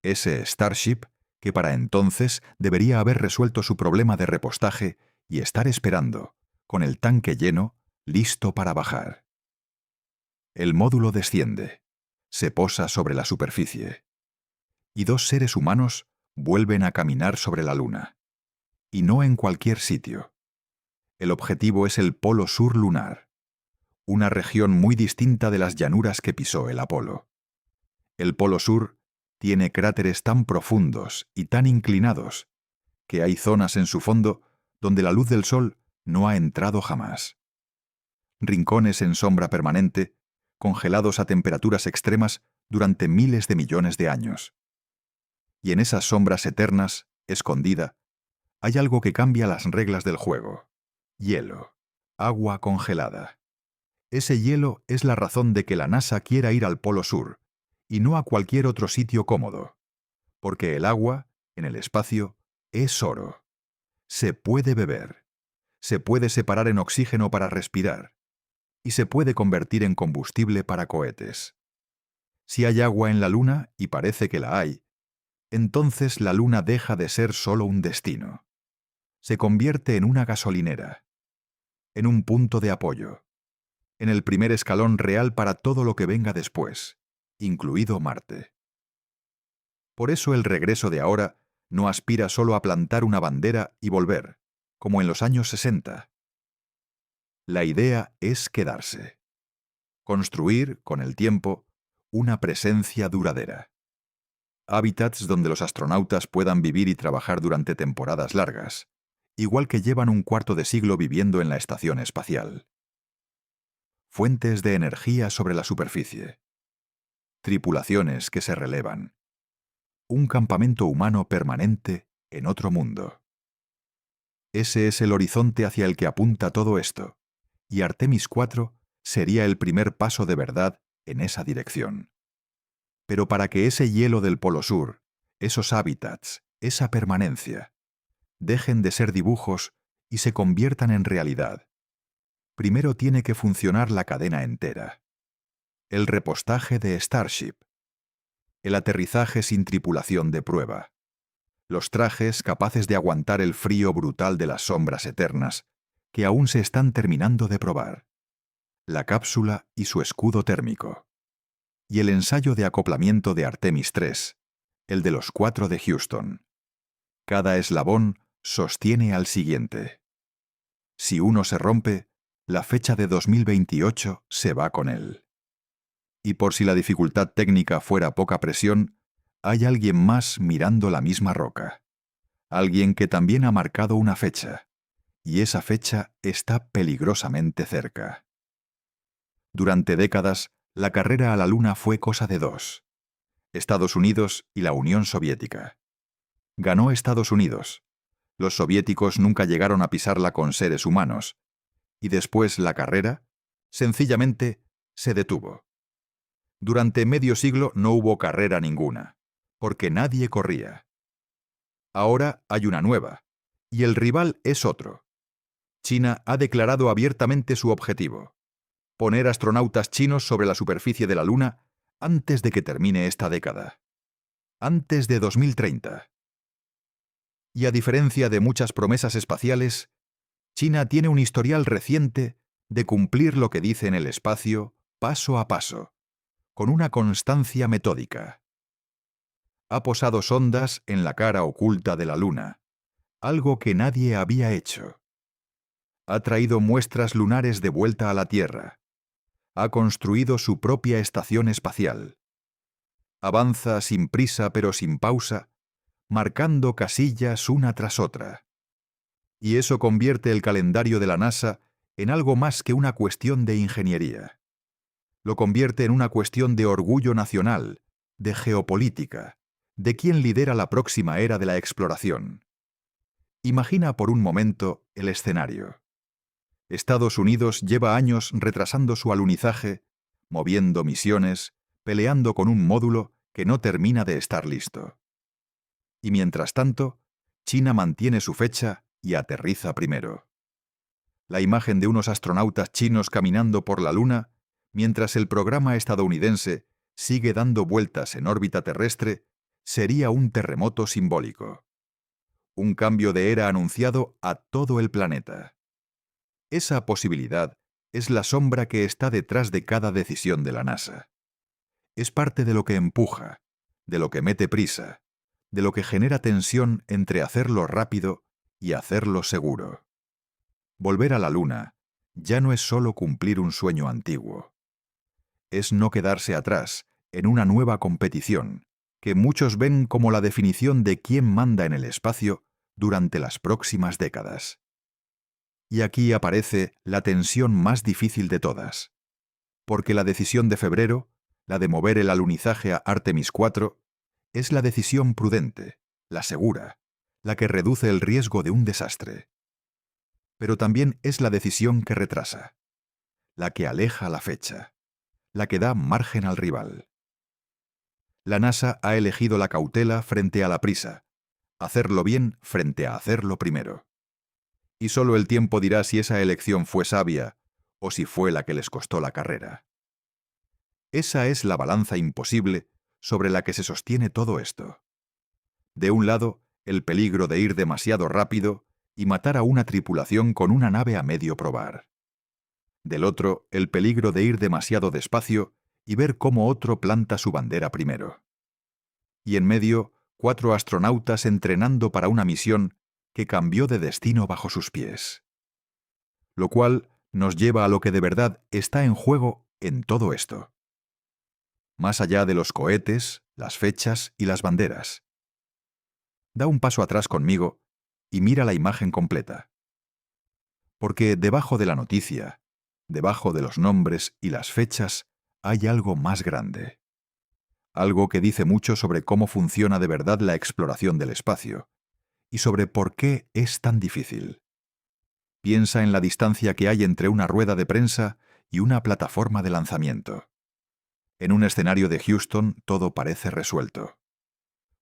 Ese Starship, que para entonces debería haber resuelto su problema de repostaje y estar esperando, con el tanque lleno, listo para bajar. El módulo desciende, se posa sobre la superficie, y dos seres humanos vuelven a caminar sobre la Luna. Y no en cualquier sitio. El objetivo es el Polo Sur lunar, una región muy distinta de las llanuras que pisó el Apolo. El Polo Sur tiene cráteres tan profundos y tan inclinados que hay zonas en su fondo donde la luz del sol no ha entrado jamás. Rincones en sombra permanente, congelados a temperaturas extremas durante miles de millones de años. Y en esas sombras eternas, escondida, hay algo que cambia las reglas del juego: hielo, agua congelada. Ese hielo es la razón de que la NASA quiera ir al Polo Sur, y no a cualquier otro sitio cómodo, porque el agua, en el espacio, es oro. Se puede beber, se puede separar en oxígeno para respirar, y se puede convertir en combustible para cohetes. Si hay agua en la Luna, y parece que la hay, entonces la Luna deja de ser solo un destino. Se convierte en una gasolinera, en un punto de apoyo, en el primer escalón real para todo lo que venga después, incluido Marte. Por eso el regreso de ahora no aspira solo a plantar una bandera y volver, como en los años 60. La idea es quedarse. Construir, con el tiempo, una presencia duradera. Hábitats donde los astronautas puedan vivir y trabajar durante temporadas largas, igual que llevan un cuarto de siglo viviendo en la estación espacial. Fuentes de energía sobre la superficie. Tripulaciones que se relevan. Un campamento humano permanente en otro mundo. Ese es el horizonte hacia el que apunta todo esto, y Artemis 4 sería el primer paso de verdad en esa dirección. Pero para que ese hielo del Polo Sur, esos hábitats, esa permanencia, dejen de ser dibujos y se conviertan en realidad, Primero tiene que funcionar la cadena entera. El repostaje de Starship. El aterrizaje sin tripulación de prueba. Los trajes capaces de aguantar el frío brutal de las sombras eternas, que aún se están terminando de probar. La cápsula y su escudo térmico. Y el ensayo de acoplamiento de Artemis 3, el de los 4 de Houston. Cada eslabón sostiene al siguiente. Si uno se rompe, la fecha de 2028 se va con él. Y por si la dificultad técnica fuera poca presión, hay alguien más mirando la misma roca. Alguien que también ha marcado una fecha, y esa fecha está peligrosamente cerca. Durante décadas, la carrera a la Luna fue cosa de dos: Estados Unidos y la Unión Soviética. Ganó Estados Unidos. Los soviéticos nunca llegaron a pisarla con seres humanos. Y después la carrera, sencillamente, se detuvo. Durante medio siglo no hubo carrera ninguna, porque nadie corría. Ahora hay una nueva, y el rival es otro. China ha declarado abiertamente su objetivo: poner astronautas chinos sobre la superficie de la Luna antes de que termine esta década. Antes de 2030. Y a diferencia de muchas promesas espaciales, China tiene un historial reciente de cumplir lo que dice en el espacio paso a paso, con una constancia metódica. Ha posado sondas en la cara oculta de la Luna, algo que nadie había hecho. Ha traído muestras lunares de vuelta a la Tierra. Ha construido su propia estación espacial. Avanza sin prisa pero sin pausa, marcando casillas una tras otra. Y eso convierte el calendario de la NASA en algo más que una cuestión de ingeniería. Lo convierte en una cuestión de orgullo nacional, de geopolítica, de quién lidera la próxima era de la exploración. Imagina por un momento el escenario. Estados Unidos lleva años retrasando su alunizaje, moviendo misiones, peleando con un módulo que no termina de estar listo. Y mientras tanto, China mantiene su fecha y aterriza primero. La imagen de unos astronautas chinos caminando por la Luna, mientras el programa estadounidense sigue dando vueltas en órbita terrestre, sería un terremoto simbólico. Un cambio de era anunciado a todo el planeta. Esa posibilidad es la sombra que está detrás de cada decisión de la NASA. Es parte de lo que empuja, de lo que mete prisa, de lo que genera tensión entre hacerlo rápido y hacerlo seguro. Volver a la Luna ya no es solo cumplir un sueño antiguo. Es no quedarse atrás en una nueva competición que muchos ven como la definición de quién manda en el espacio durante las próximas décadas. Y aquí aparece la tensión más difícil de todas, porque la decisión de febrero, la de mover el alunizaje a Artemis 4, es la decisión prudente, la segura, la que reduce el riesgo de un desastre. Pero también es la decisión que retrasa, la que aleja la fecha, la que da margen al rival. La NASA ha elegido la cautela frente a la prisa, hacerlo bien frente a hacerlo primero. Y solo el tiempo dirá si esa elección fue sabia o si fue la que les costó la carrera. Esa es la balanza imposible sobre la que se sostiene todo esto. De un lado, el peligro de ir demasiado rápido y matar a una tripulación con una nave a medio probar. Del otro, el peligro de ir demasiado despacio y ver cómo otro planta su bandera primero. Y en medio, 4 astronautas entrenando para una misión que cambió de destino bajo sus pies. Lo cual nos lleva a lo que de verdad está en juego en todo esto. Más allá de los cohetes, las fechas y las banderas. Da un paso atrás conmigo y mira la imagen completa. Porque debajo de la noticia, debajo de los nombres y las fechas, hay algo más grande. Algo que dice mucho sobre cómo funciona de verdad la exploración del espacio y sobre por qué es tan difícil. Piensa en la distancia que hay entre una rueda de prensa y una plataforma de lanzamiento. En un escenario de Houston todo parece resuelto.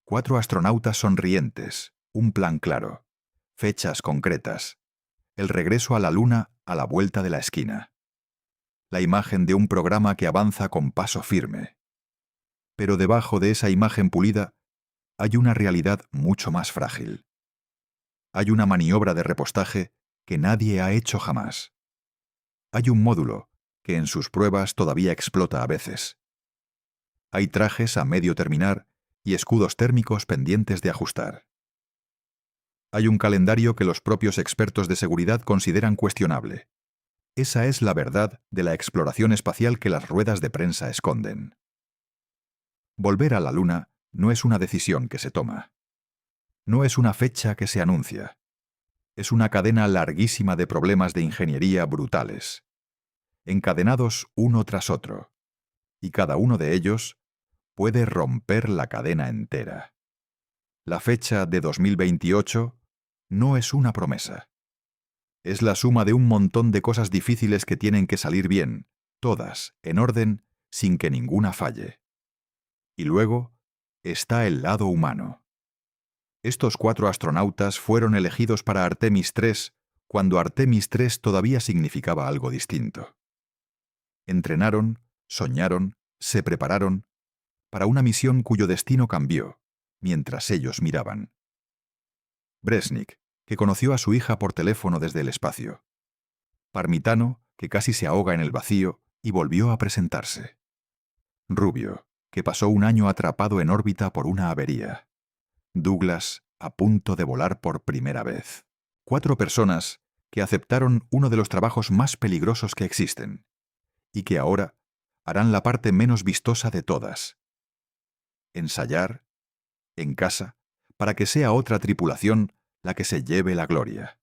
4 astronautas sonrientes, un plan claro, fechas concretas, el regreso a la Luna a la vuelta de la esquina. La imagen de un programa que avanza con paso firme. Pero debajo de esa imagen pulida hay una realidad mucho más frágil. Hay una maniobra de repostaje que nadie ha hecho jamás. Hay un módulo que en sus pruebas todavía explota a veces. Hay trajes a medio terminar y escudos térmicos pendientes de ajustar. Hay un calendario que los propios expertos de seguridad consideran cuestionable. Esa es la verdad de la exploración espacial que las ruedas de prensa esconden. Volver a la Luna no es una decisión que se toma. No es una fecha que se anuncia. Es una cadena larguísima de problemas de ingeniería brutales, encadenados uno tras otro, y cada uno de ellos puede romper la cadena entera. La fecha de 2028 no es una promesa. Es la suma de un montón de cosas difíciles que tienen que salir bien, todas, en orden, sin que ninguna falle. Y luego está el lado humano. Estos 4 astronautas fueron elegidos para Artemis 3 cuando Artemis 3 todavía significaba algo distinto. Entrenaron, soñaron, se prepararon para una misión cuyo destino cambió mientras ellos miraban. Bresnik, que conoció a su hija por teléfono desde el espacio. Parmitano, que casi se ahoga en el vacío y volvió a presentarse. Rubio, que pasó un año atrapado en órbita por una avería. Douglas, a punto de volar por primera vez. 4 personas que aceptaron uno de los trabajos más peligrosos que existen, y que ahora harán la parte menos vistosa de todas. Ensayar, en casa, para que sea otra tripulación la que se lleve la gloria.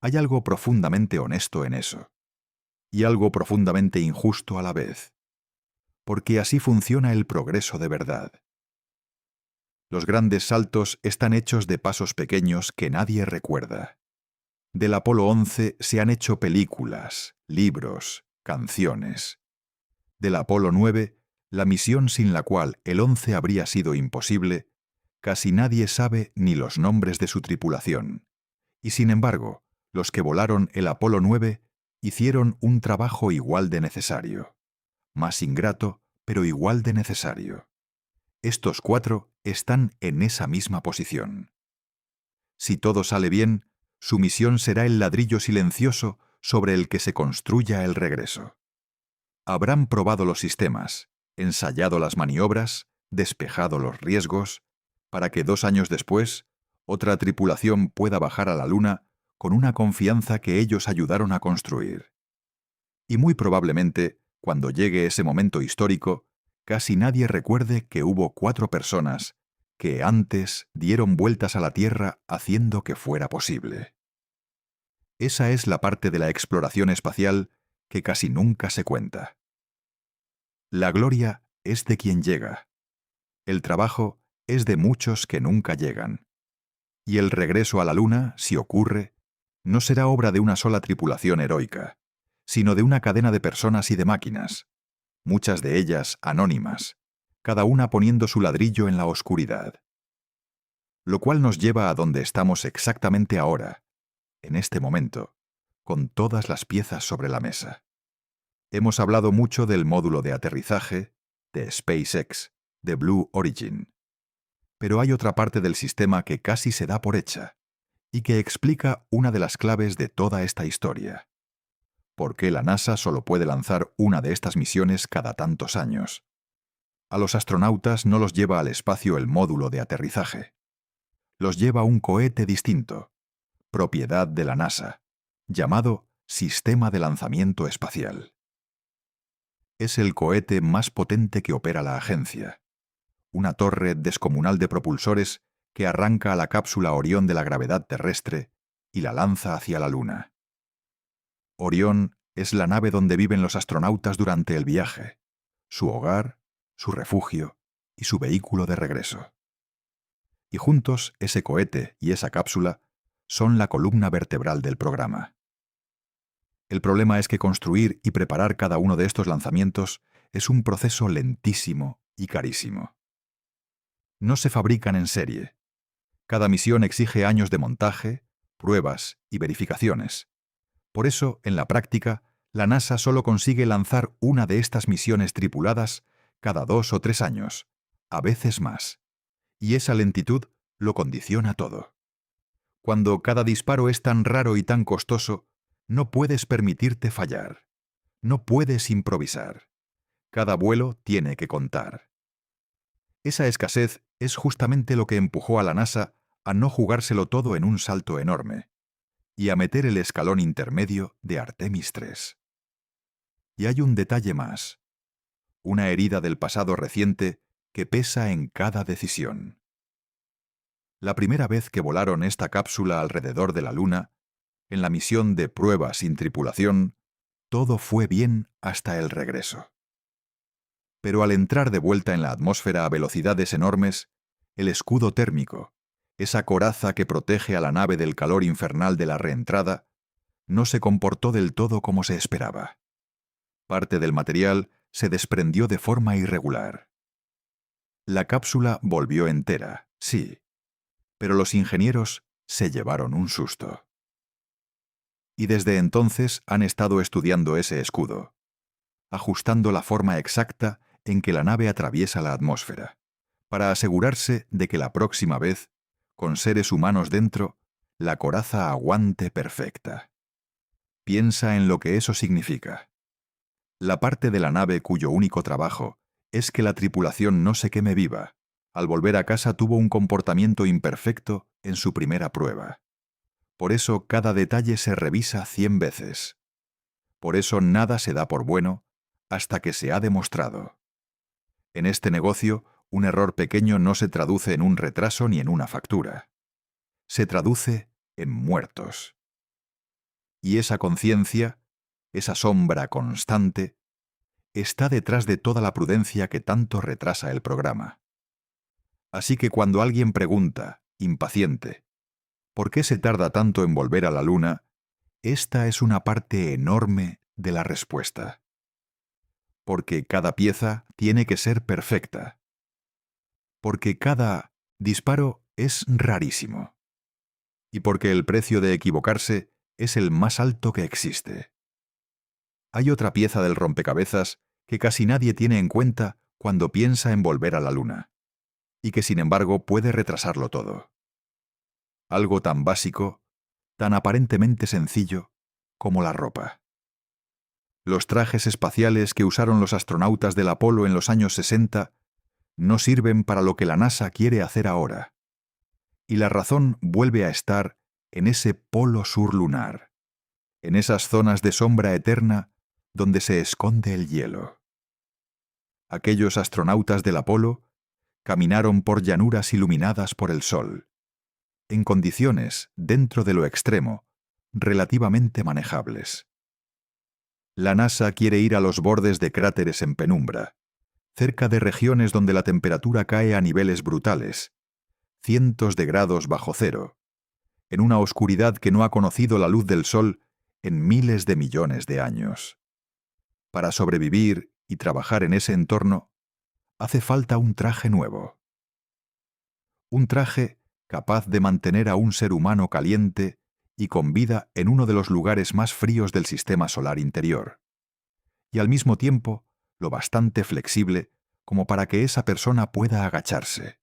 Hay algo profundamente honesto en eso, y algo profundamente injusto a la vez, porque así funciona el progreso de verdad. Los grandes saltos están hechos de pasos pequeños que nadie recuerda. Del Apolo 11 se han hecho películas, libros, canciones. Del Apolo 9, la misión sin la cual el 11 habría sido imposible, casi nadie sabe ni los nombres de su tripulación. Y sin embargo, los que volaron el Apolo 9 hicieron un trabajo igual de necesario. Más ingrato, pero igual de necesario. Estos 4 están en esa misma posición. Si todo sale bien, su misión será el ladrillo silencioso sobre el que se construya el regreso. Habrán probado los sistemas, ensayado las maniobras, despejado los riesgos, para que 2 años después, otra tripulación pueda bajar a la Luna con una confianza que ellos ayudaron a construir. Y muy probablemente, cuando llegue ese momento histórico, casi nadie recuerde que hubo 4 personas que antes dieron vueltas a la Tierra haciendo que fuera posible. Esa es la parte de la exploración espacial que casi nunca se cuenta. La gloria es de quien llega. El trabajo es de muchos que nunca llegan. Y el regreso a la Luna, si ocurre, no será obra de una sola tripulación heroica, sino de una cadena de personas y de máquinas, muchas de ellas anónimas, cada una poniendo su ladrillo en la oscuridad. Lo cual nos lleva a donde estamos exactamente ahora, en este momento, con todas las piezas sobre la mesa. Hemos hablado mucho del módulo de aterrizaje, de SpaceX, de Blue Origin. Pero hay otra parte del sistema que casi se da por hecha, y que explica una de las claves de toda esta historia. ¿Por qué la NASA solo puede lanzar una de estas misiones cada tantos años? A los astronautas no los lleva al espacio el módulo de aterrizaje. Los lleva un cohete distinto, propiedad de la NASA, llamado Sistema de Lanzamiento Espacial. Es el cohete más potente que opera la agencia. Una torre descomunal de propulsores que arranca a la cápsula Orión de la gravedad terrestre y la lanza hacia la Luna. Orión es la nave donde viven los astronautas durante el viaje, su hogar, su refugio y su vehículo de regreso. Y juntos, ese cohete y esa cápsula son la columna vertebral del programa. El problema es que construir y preparar cada uno de estos lanzamientos es un proceso lentísimo y carísimo. No se fabrican en serie. Cada misión exige años de montaje, pruebas y verificaciones, Por eso, en la práctica, la NASA solo consigue lanzar una de estas misiones tripuladas cada 2 o 3 años, a veces más. Y esa lentitud lo condiciona todo. Cuando cada disparo es tan raro y tan costoso, no puedes permitirte fallar. No puedes improvisar. Cada vuelo tiene que contar. Esa escasez es justamente lo que empujó a la NASA a no jugárselo todo en un salto enorme y a meter el escalón intermedio de Artemis 3. Y hay un detalle más, una herida del pasado reciente que pesa en cada decisión. La primera vez que volaron esta cápsula alrededor de la Luna, en la misión de prueba sin tripulación, todo fue bien hasta el regreso. Pero al entrar de vuelta en la atmósfera a velocidades enormes, el escudo térmico, esa coraza que protege a la nave del calor infernal de la reentrada, no se comportó del todo como se esperaba. Parte del material se desprendió de forma irregular. La cápsula volvió entera, sí, pero los ingenieros se llevaron un susto. Y desde entonces han estado estudiando ese escudo, ajustando la forma exacta en que la nave atraviesa la atmósfera, para asegurarse de que la próxima vez, con seres humanos dentro, la coraza aguante perfecta. Piensa en lo que eso significa. La parte de la nave cuyo único trabajo es que la tripulación no se queme viva, al volver a casa tuvo un comportamiento imperfecto en su primera prueba. Por eso cada detalle se revisa 100 veces. Por eso nada se da por bueno hasta que se ha demostrado. En este negocio, un error pequeño no se traduce en un retraso ni en una factura. Se traduce en muertos. Y esa conciencia, esa sombra constante, está detrás de toda la prudencia que tanto retrasa el programa. Así que cuando alguien pregunta, impaciente, ¿por qué se tarda tanto en volver a la Luna?, esta es una parte enorme de la respuesta. Porque cada pieza tiene que ser perfecta. Porque cada disparo es rarísimo. Y porque el precio de equivocarse es el más alto que existe. Hay otra pieza del rompecabezas que casi nadie tiene en cuenta cuando piensa en volver a la Luna, y que sin embargo puede retrasarlo todo. Algo tan básico, tan aparentemente sencillo, como la ropa. Los trajes espaciales que usaron los astronautas del Apolo en los años 60 no sirven para lo que la NASA quiere hacer ahora. Y la razón vuelve a estar en ese polo sur lunar, en esas zonas de sombra eterna donde se esconde el hielo. Aquellos astronautas del Apolo caminaron por llanuras iluminadas por el sol, en condiciones, dentro de lo extremo, relativamente manejables. La NASA quiere ir a los bordes de cráteres en penumbra, cerca de regiones donde la temperatura cae a niveles brutales, cientos de grados bajo cero, en una oscuridad que no ha conocido la luz del sol en miles de millones de años. Para sobrevivir y trabajar en ese entorno, hace falta un traje nuevo. Un traje capaz de mantener a un ser humano caliente y con vida en uno de los lugares más fríos del sistema solar interior, y al mismo tiempo lo bastante flexible como para que esa persona pueda agacharse,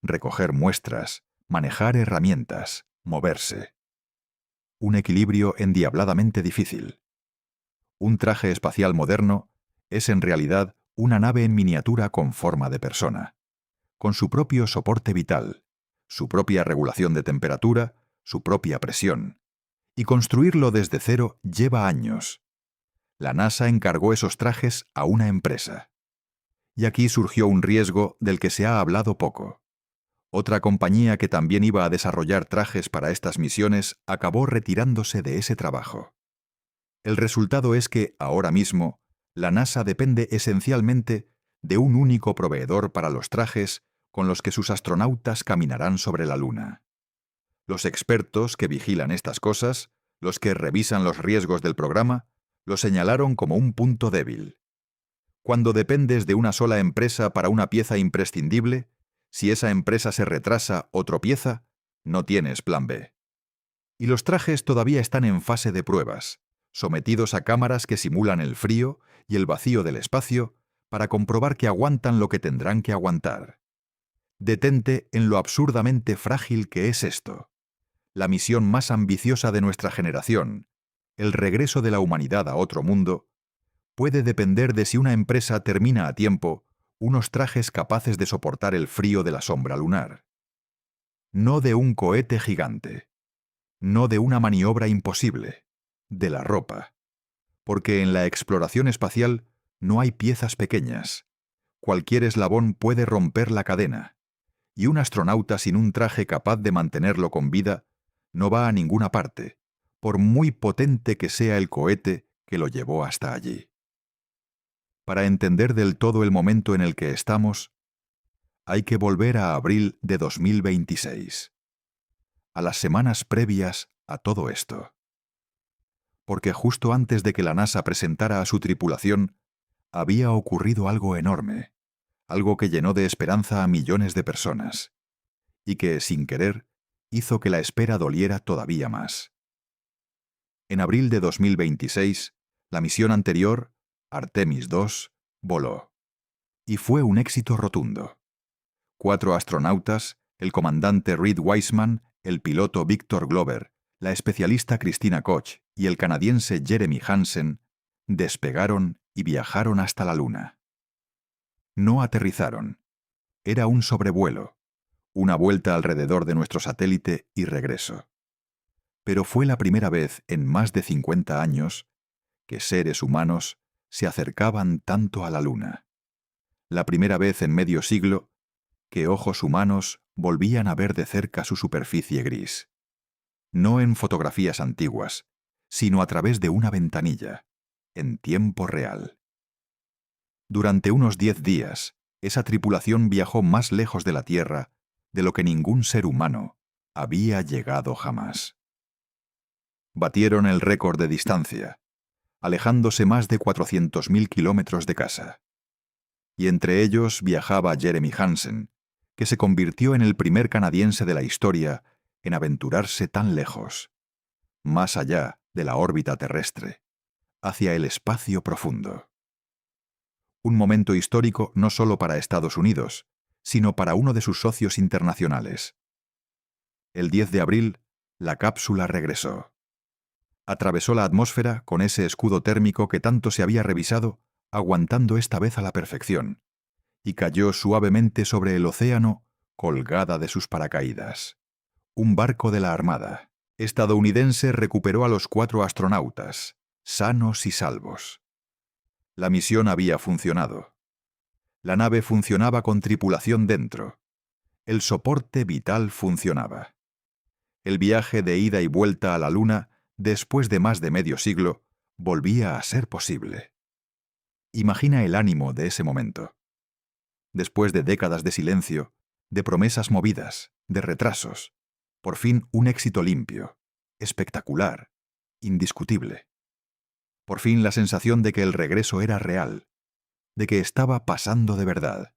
recoger muestras, manejar herramientas, moverse. Un equilibrio endiabladamente difícil. Un traje espacial moderno es en realidad una nave en miniatura con forma de persona, con su propio soporte vital, su propia regulación de temperatura, su propia presión. Y construirlo desde cero lleva años. La NASA encargó esos trajes a una empresa. Y aquí surgió un riesgo del que se ha hablado poco. Otra compañía que también iba a desarrollar trajes para estas misiones acabó retirándose de ese trabajo. El resultado es que, ahora mismo, la NASA depende esencialmente de un único proveedor para los trajes con los que sus astronautas caminarán sobre la Luna. Los expertos que vigilan estas cosas, los que revisan los riesgos del programa, lo señalaron como un punto débil. Cuando dependes de una sola empresa para una pieza imprescindible, si esa empresa se retrasa o tropieza, no tienes plan B. Y los trajes todavía están en fase de pruebas, sometidos a cámaras que simulan el frío y el vacío del espacio para comprobar que aguantan lo que tendrán que aguantar. Detente en lo absurdamente frágil que es esto. La misión más ambiciosa de nuestra generación, el regreso de la humanidad a otro mundo, puede depender de si una empresa termina a tiempo unos trajes capaces de soportar el frío de la sombra lunar. No de un cohete gigante, no de una maniobra imposible, de la ropa. Porque en la exploración espacial no hay piezas pequeñas. Cualquier eslabón puede romper la cadena, y un astronauta sin un traje capaz de mantenerlo con vida no va a ninguna parte, por muy potente que sea el cohete que lo llevó hasta allí. Para entender del todo el momento en el que estamos, hay que volver a abril de 2026, a las semanas previas a todo esto. Porque justo antes de que la NASA presentara a su tripulación, había ocurrido algo enorme, algo que llenó de esperanza a millones de personas, y que, sin querer, hizo que la espera doliera todavía más. En abril de 2026, la misión anterior, Artemis II, voló. Y fue un éxito rotundo. 4 astronautas, el comandante Reed Wiseman, el piloto Victor Glover, la especialista Christina Koch y el canadiense Jeremy Hansen, despegaron y viajaron hasta la Luna. No aterrizaron. Era un sobrevuelo, una vuelta alrededor de nuestro satélite y regreso. Pero fue la primera vez en más de 50 años que seres humanos se acercaban tanto a la Luna. La primera vez en medio siglo que ojos humanos volvían a ver de cerca su superficie gris. No en fotografías antiguas, sino a través de una ventanilla, en tiempo real. Durante unos 10 días, esa tripulación viajó más lejos de la Tierra de lo que ningún ser humano había llegado jamás. Batieron el récord de distancia, alejándose más de 400.000 kilómetros de casa. Y entre ellos viajaba Jeremy Hansen, que se convirtió en el primer canadiense de la historia en aventurarse tan lejos, más allá de la órbita terrestre, hacia el espacio profundo. Un momento histórico no solo para Estados Unidos, sino para uno de sus socios internacionales. El 10 de abril, la cápsula regresó. Atravesó la atmósfera con ese escudo térmico que tanto se había revisado, aguantando esta vez a la perfección, y cayó suavemente sobre el océano, colgada de sus paracaídas. Un barco de la Armada estadounidense recuperó a los 4 astronautas, sanos y salvos. La misión había funcionado. La nave funcionaba con tripulación dentro. El soporte vital funcionaba. El viaje de ida y vuelta a la Luna, después de más de medio siglo, volvía a ser posible. Imagina el ánimo de ese momento. Después de décadas de silencio, de promesas movidas, de retrasos, por fin un éxito limpio, espectacular, indiscutible. Por fin la sensación de que el regreso era real, de que estaba pasando de verdad.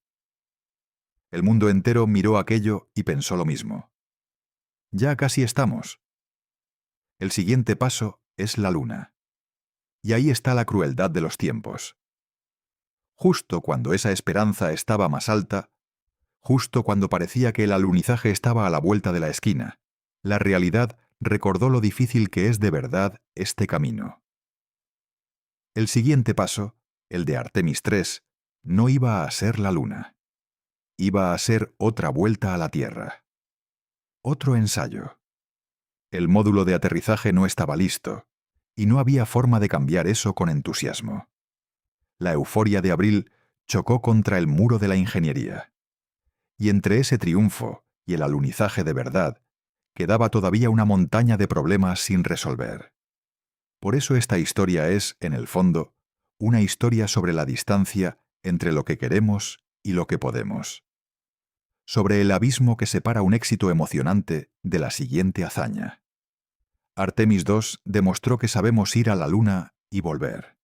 El mundo entero miró aquello y pensó lo mismo. Ya casi estamos. El siguiente paso es la Luna. Y ahí está la crueldad de los tiempos. Justo cuando esa esperanza estaba más alta, justo cuando parecía que el alunizaje estaba a la vuelta de la esquina, la realidad recordó lo difícil que es de verdad este camino. El siguiente paso, el de Artemis III, no iba a ser la Luna. Iba a ser otra vuelta a la Tierra. Otro ensayo. El módulo de aterrizaje no estaba listo, y no había forma de cambiar eso con entusiasmo. La euforia de abril chocó contra el muro de la ingeniería. Y entre ese triunfo y el alunizaje de verdad, quedaba todavía una montaña de problemas sin resolver. Por eso esta historia es, en el fondo, una historia sobre la distancia entre lo que queremos y lo que podemos. Sobre el abismo que separa un éxito emocionante de la siguiente hazaña. Artemis II demostró que sabemos ir a la Luna y volver.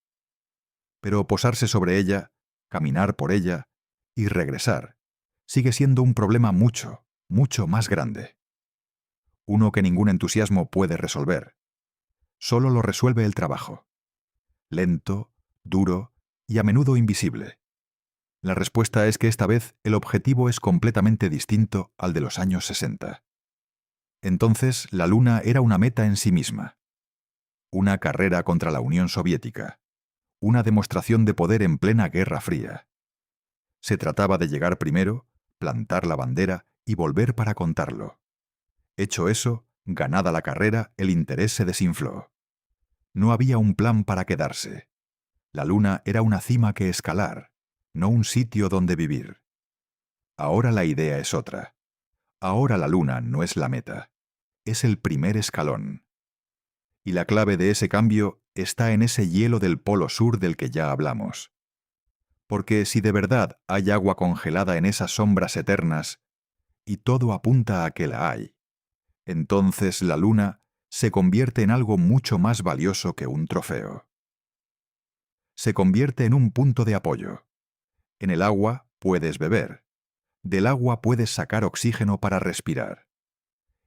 Pero posarse sobre ella, caminar por ella y regresar sigue siendo un problema mucho, mucho más grande. Uno que ningún entusiasmo puede resolver. solo lo resuelve el trabajo. Lento, duro y a menudo invisible. La respuesta es que esta vez el objetivo es completamente distinto al de los años 60. Entonces, la Luna era una meta en sí misma. Una carrera contra la Unión Soviética. Una demostración de poder en plena Guerra Fría. Se trataba de llegar primero, plantar la bandera y volver para contarlo. Hecho eso, ganada la carrera, el interés se desinfló. No había un plan para quedarse. La Luna era una cima que escalar, no un sitio donde vivir. Ahora la idea es otra. Ahora la Luna no es la meta, es el primer escalón. Y la clave de ese cambio está en ese hielo del Polo Sur del que ya hablamos. Porque si de verdad hay agua congelada en esas sombras eternas, y todo apunta a que la hay, entonces la Luna se convierte en algo mucho más valioso que un trofeo. Se convierte en un punto de apoyo. En el agua puedes beber. Del agua puedes sacar oxígeno para respirar.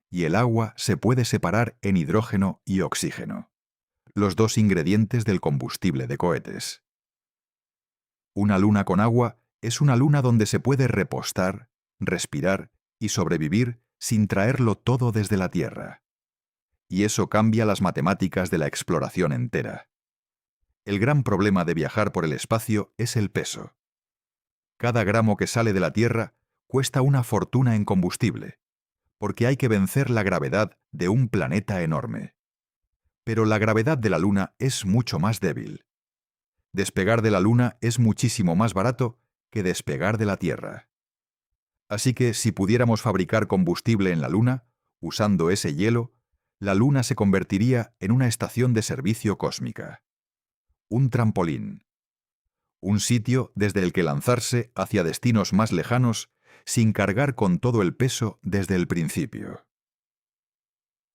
Y el agua se puede separar en hidrógeno y oxígeno, los dos ingredientes del combustible de cohetes. Una luna con agua es una luna donde se puede repostar, respirar y sobrevivir sin traerlo todo desde la Tierra. Y eso cambia las matemáticas de la exploración entera. El gran problema de viajar por el espacio es el peso. Cada gramo que sale de la Tierra cuesta una fortuna en combustible, porque hay que vencer la gravedad de un planeta enorme. Pero la gravedad de la Luna es mucho más débil. Despegar de la Luna es muchísimo más barato que despegar de la Tierra. Así que si pudiéramos fabricar combustible en la Luna, usando ese hielo, la Luna se convertiría en una estación de servicio cósmica. Un trampolín. Un sitio desde el que lanzarse hacia destinos más lejanos sin cargar con todo el peso desde el principio.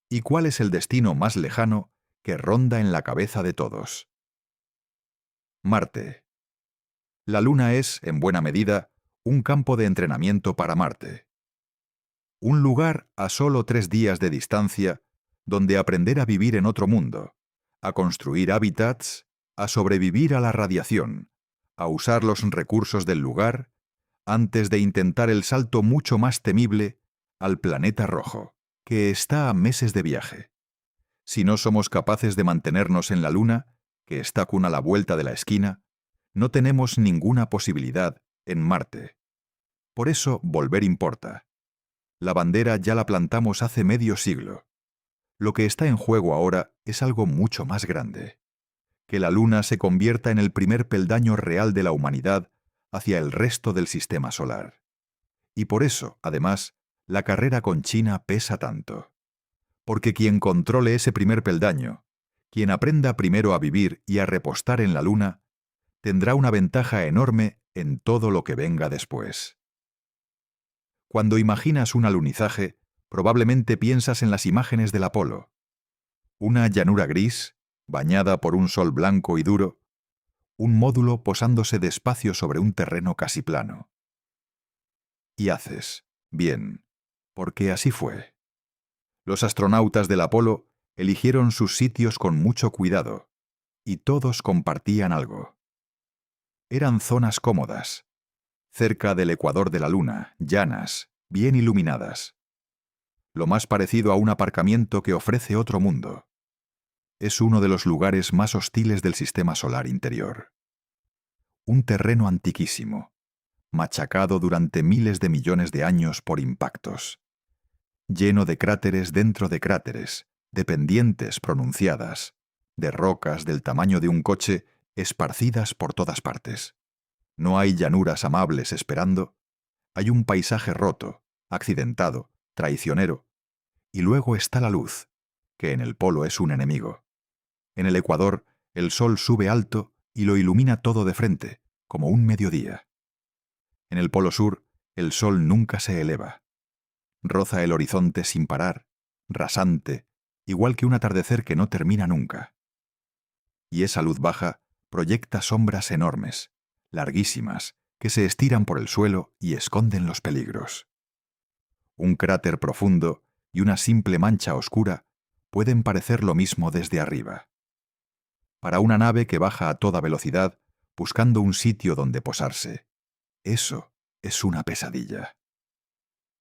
¿Y cuál es el destino más lejano que ronda en la cabeza de todos? Marte. La Luna es, en buena medida, un campo de entrenamiento para Marte. Un lugar a solo 3 días de distancia donde aprender a vivir en otro mundo, a construir hábitats, a sobrevivir a la radiación, a usar los recursos del lugar, antes de intentar el salto mucho más temible al planeta rojo, que está a meses de viaje. Si no somos capaces de mantenernos en la Luna, que está a la vuelta de la esquina, no tenemos ninguna posibilidad en Marte. Por eso volver importa. La bandera ya la plantamos hace medio siglo. Lo que está en juego ahora es algo mucho más grande. Que la Luna se convierta en el primer peldaño real de la humanidad hacia el resto del sistema solar. Y por eso, además, la carrera con China pesa tanto. Porque quien controle ese primer peldaño, quien aprenda primero a vivir y a repostar en la Luna, tendrá una ventaja enorme en todo lo que venga después. Cuando imaginas un alunizaje, probablemente piensas en las imágenes del Apolo. Una llanura gris, bañada por un sol blanco y duro, un módulo posándose despacio sobre un terreno casi plano. Y haces, bien, porque así fue. Los astronautas del Apolo eligieron sus sitios con mucho cuidado, y todos compartían algo. Eran zonas cómodas, cerca del ecuador de la Luna, llanas, bien iluminadas. Lo más parecido a un aparcamiento que ofrece otro mundo. Es uno de los lugares más hostiles del sistema solar interior. Un terreno antiquísimo, machacado durante miles de millones de años por impactos, lleno de cráteres dentro de cráteres, de pendientes pronunciadas, de rocas del tamaño de un coche esparcidas por todas partes. No hay llanuras amables esperando, hay un paisaje roto, accidentado, traicionero, y luego está la luz, que en el polo es un enemigo. En el ecuador, el sol sube alto y lo ilumina todo de frente, como un mediodía. En el polo sur, el sol nunca se eleva. Roza el horizonte sin parar, rasante, igual que un atardecer que no termina nunca. Y esa luz baja proyecta sombras enormes, larguísimas, que se estiran por el suelo y esconden los peligros. Un cráter profundo y una simple mancha oscura pueden parecer lo mismo desde arriba. Para una nave que baja a toda velocidad buscando un sitio donde posarse, eso es una pesadilla.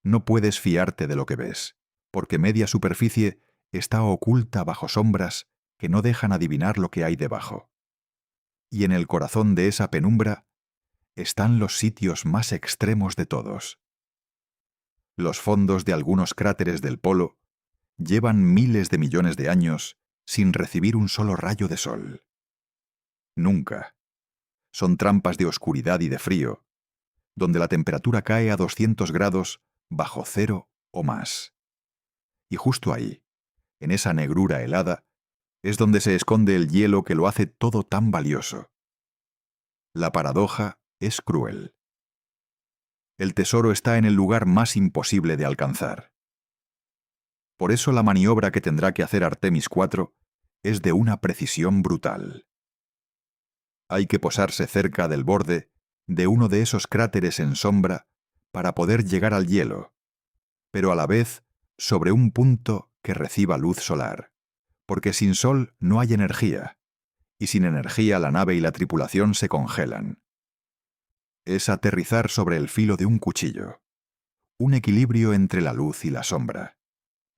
No puedes fiarte de lo que ves, porque media superficie está oculta bajo sombras que no dejan adivinar lo que hay debajo. Y en el corazón de esa penumbra están los sitios más extremos de todos. Los fondos de algunos cráteres del polo llevan miles de millones de años sin recibir un solo rayo de sol. Nunca. Son trampas de oscuridad y de frío, donde la temperatura cae a 200 grados bajo cero o más. Y justo ahí, en esa negrura helada, es donde se esconde el hielo que lo hace todo tan valioso. La paradoja es cruel. El tesoro está en el lugar más imposible de alcanzar. Por eso la maniobra que tendrá que hacer Artemis IV es de una precisión brutal. Hay que posarse cerca del borde de uno de esos cráteres en sombra para poder llegar al hielo, pero a la vez sobre un punto que reciba luz solar, porque sin sol no hay energía, y sin energía la nave y la tripulación se congelan. Es aterrizar sobre el filo de un cuchillo, un equilibrio entre la luz y la sombra,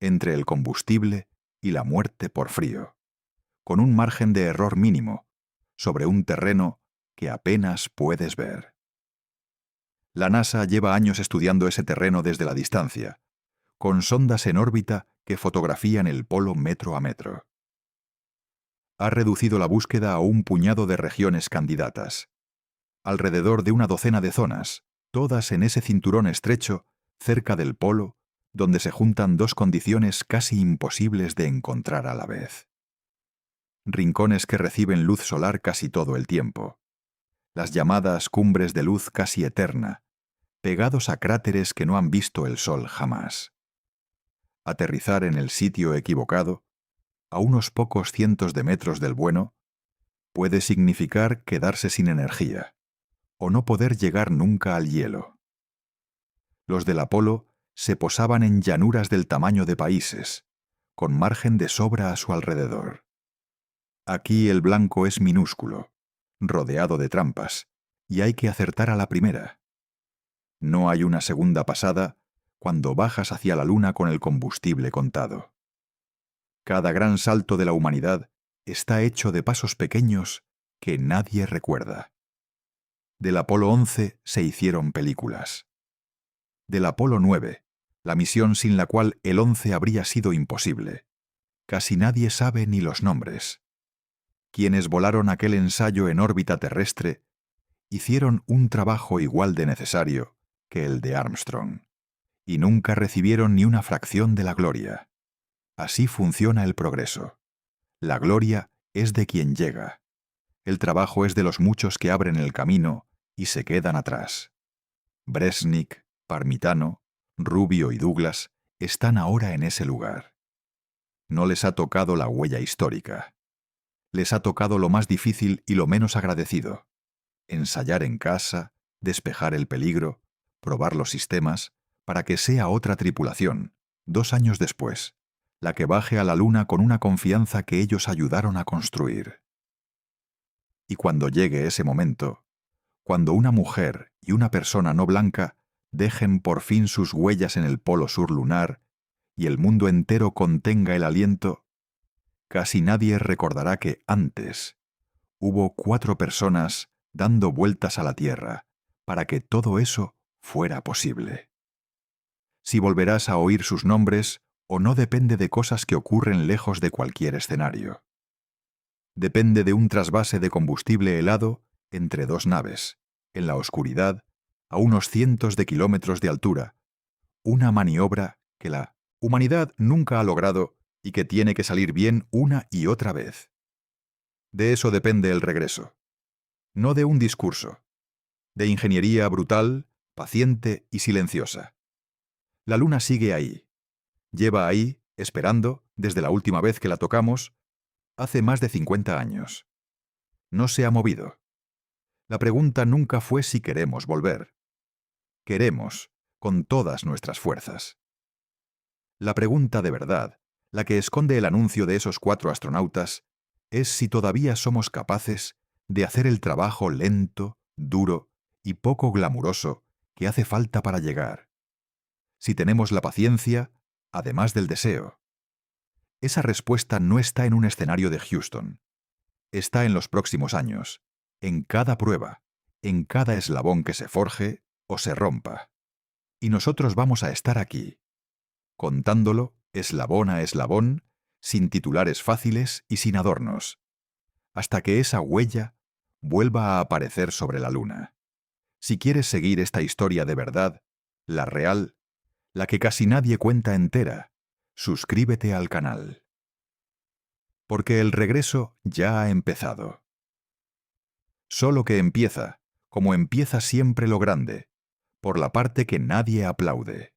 entre el combustible y la muerte por frío, con un margen de error mínimo, sobre un terreno que apenas puedes ver. La NASA lleva años estudiando ese terreno desde la distancia, con sondas en órbita que fotografían el polo metro a metro. Ha reducido la búsqueda a un puñado de regiones candidatas, alrededor de una docena de zonas, todas en ese cinturón estrecho, cerca del polo, donde se juntan dos condiciones casi imposibles de encontrar a la vez. Rincones que reciben luz solar casi todo el tiempo, las llamadas cumbres de luz casi eterna, pegados a cráteres que no han visto el sol jamás. Aterrizar en el sitio equivocado, a unos pocos cientos de metros del bueno, puede significar quedarse sin energía, o no poder llegar nunca al hielo. Los del Apolo se posaban en llanuras del tamaño de países, con margen de sobra a su alrededor. Aquí el blanco es minúsculo, rodeado de trampas, y hay que acertar a la primera. No hay una segunda pasada cuando bajas hacia la Luna con el combustible contado. Cada gran salto de la humanidad está hecho de pasos pequeños que nadie recuerda. Del Apolo 11 se hicieron películas. Del Apolo 9, la misión sin la cual el 11 habría sido imposible, casi nadie sabe ni los nombres. Quienes volaron aquel ensayo en órbita terrestre hicieron un trabajo igual de necesario que el de Armstrong, y nunca recibieron ni una fracción de la gloria. Así funciona el progreso. La gloria es de quien llega. El trabajo es de los muchos que abren el camino y se quedan atrás. Bresnik, Parmitano, Rubio y Douglas están ahora en ese lugar. No les ha tocado la huella histórica. Les ha tocado lo más difícil y lo menos agradecido. Ensayar en casa, despejar el peligro, probar los sistemas, para que sea otra tripulación, 2 años después, la que baje a la Luna con una confianza que ellos ayudaron a construir. Y cuando llegue ese momento, cuando una mujer y una persona no blanca dejen por fin sus huellas en el polo sur lunar y el mundo entero contenga el aliento, casi nadie recordará que antes hubo 4 personas dando vueltas a la Tierra para que todo eso fuera posible. Si volverás a oír sus nombres o no depende de cosas que ocurren lejos de cualquier escenario. Depende de un trasvase de combustible helado entre 2 naves, en la oscuridad, a unos cientos de kilómetros de altura, una maniobra que la humanidad nunca ha logrado y que tiene que salir bien una y otra vez. De eso depende el regreso. No de un discurso, de ingeniería brutal, paciente y silenciosa. La Luna sigue ahí. Lleva ahí, esperando, desde la última vez que la tocamos, hace más de 50 años. No se ha movido. La pregunta nunca fue si queremos volver. Queremos, con todas nuestras fuerzas. La pregunta de verdad, la que esconde el anuncio de esos 4 astronautas, es si todavía somos capaces de hacer el trabajo lento, duro y poco glamuroso que hace falta para llegar. Si tenemos la paciencia, además del deseo. Esa respuesta no está en un escenario de Houston. Está en los próximos años, en cada prueba, en cada eslabón que se forje o se rompa. Y nosotros vamos a estar aquí, contándolo eslabón a eslabón, sin titulares fáciles y sin adornos, hasta que esa huella vuelva a aparecer sobre la luna. Si quieres seguir esta historia de verdad, la real, la que casi nadie cuenta entera, suscríbete al canal. Porque el regreso ya ha empezado. Solo que empieza, como empieza siempre lo grande, por la parte que nadie aplaude.